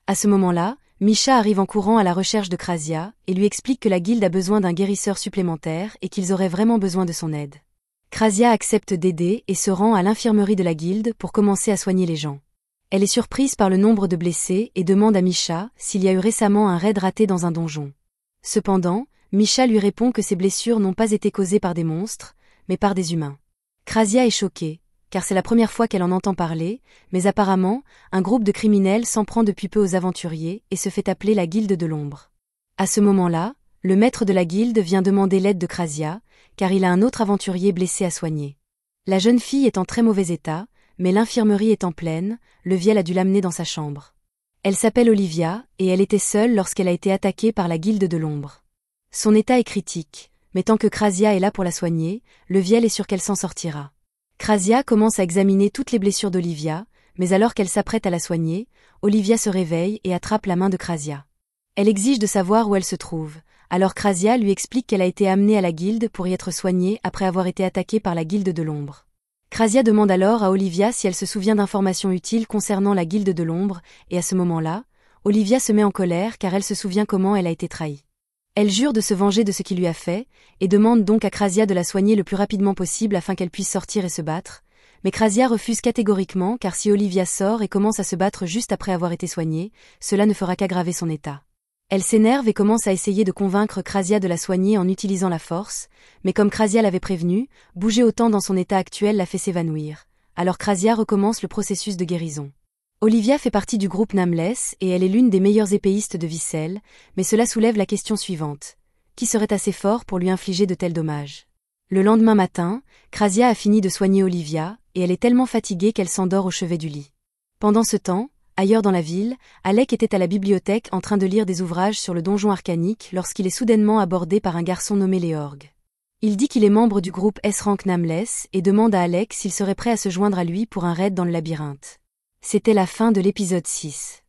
À ce moment-là, Misha arrive en courant à la recherche de Krasia et lui explique que la guilde a besoin d'un guérisseur supplémentaire et qu'ils auraient vraiment besoin de son aide. Krasia accepte d'aider et se rend à l'infirmerie de la guilde pour commencer à soigner les gens. Elle est surprise par le nombre de blessés et demande à Misha s'il y a eu récemment un raid raté dans un donjon. Cependant, Misha lui répond que ces blessures n'ont pas été causées par des monstres, mais par des humains. Krasia est choquée, car c'est la première fois qu'elle en entend parler, mais apparemment, un groupe de criminels s'en prend depuis peu aux aventuriers et se fait appeler la Guilde de l'Ombre. À ce moment-là, le maître de la guilde vient demander l'aide de Krasia, car il a un autre aventurier blessé à soigner. La jeune fille est en très mauvais état, mais l'infirmerie étant pleine, le Viel a dû l'amener dans sa chambre. Elle s'appelle Olivia, et elle était seule lorsqu'elle a été attaquée par la Guilde de l'Ombre. Son état est critique, mais tant que Krasia est là pour la soigner, le Viel est sûr qu'elle s'en sortira. Krasia commence à examiner toutes les blessures d'Olivia, mais alors qu'elle s'apprête à la soigner, Olivia se réveille et attrape la main de Krasia. Elle exige de savoir où elle se trouve, alors Krasia lui explique qu'elle a été amenée à la guilde pour y être soignée après avoir été attaquée par la guilde de l'ombre. Krasia demande alors à Olivia si elle se souvient d'informations utiles concernant la guilde de l'ombre, et à ce moment-là, Olivia se met en colère car elle se souvient comment elle a été trahie. Elle jure de se venger de ce qu'il lui a fait, et demande donc à Krasia de la soigner le plus rapidement possible afin qu'elle puisse sortir et se battre, mais Krasia refuse catégoriquement car si Olivia sort et commence à se battre juste après avoir été soignée, cela ne fera qu'aggraver son état. Elle s'énerve et commence à essayer de convaincre Krasia de la soigner en utilisant la force, mais comme Krasia l'avait prévenu, bouger autant dans son état actuel la fait s'évanouir. Alors Krasia recommence le processus de guérison. Olivia fait partie du groupe Nameless et elle est l'une des meilleures épéistes de Vissel, mais cela soulève la question suivante. Qui serait assez fort pour lui infliger de tels dommages? Le lendemain matin, Krasia a fini de soigner Olivia, et elle est tellement fatiguée qu'elle s'endort au chevet du lit. Pendant ce temps, ailleurs dans la ville, Alec était à la bibliothèque en train de lire des ouvrages sur le donjon arcanique lorsqu'il est soudainement abordé par un garçon nommé Léorg. Il dit qu'il est membre du groupe S-Rank Nameless et demande à Alec s'il serait prêt à se joindre à lui pour un raid dans le labyrinthe. C'était la fin de l'épisode 6.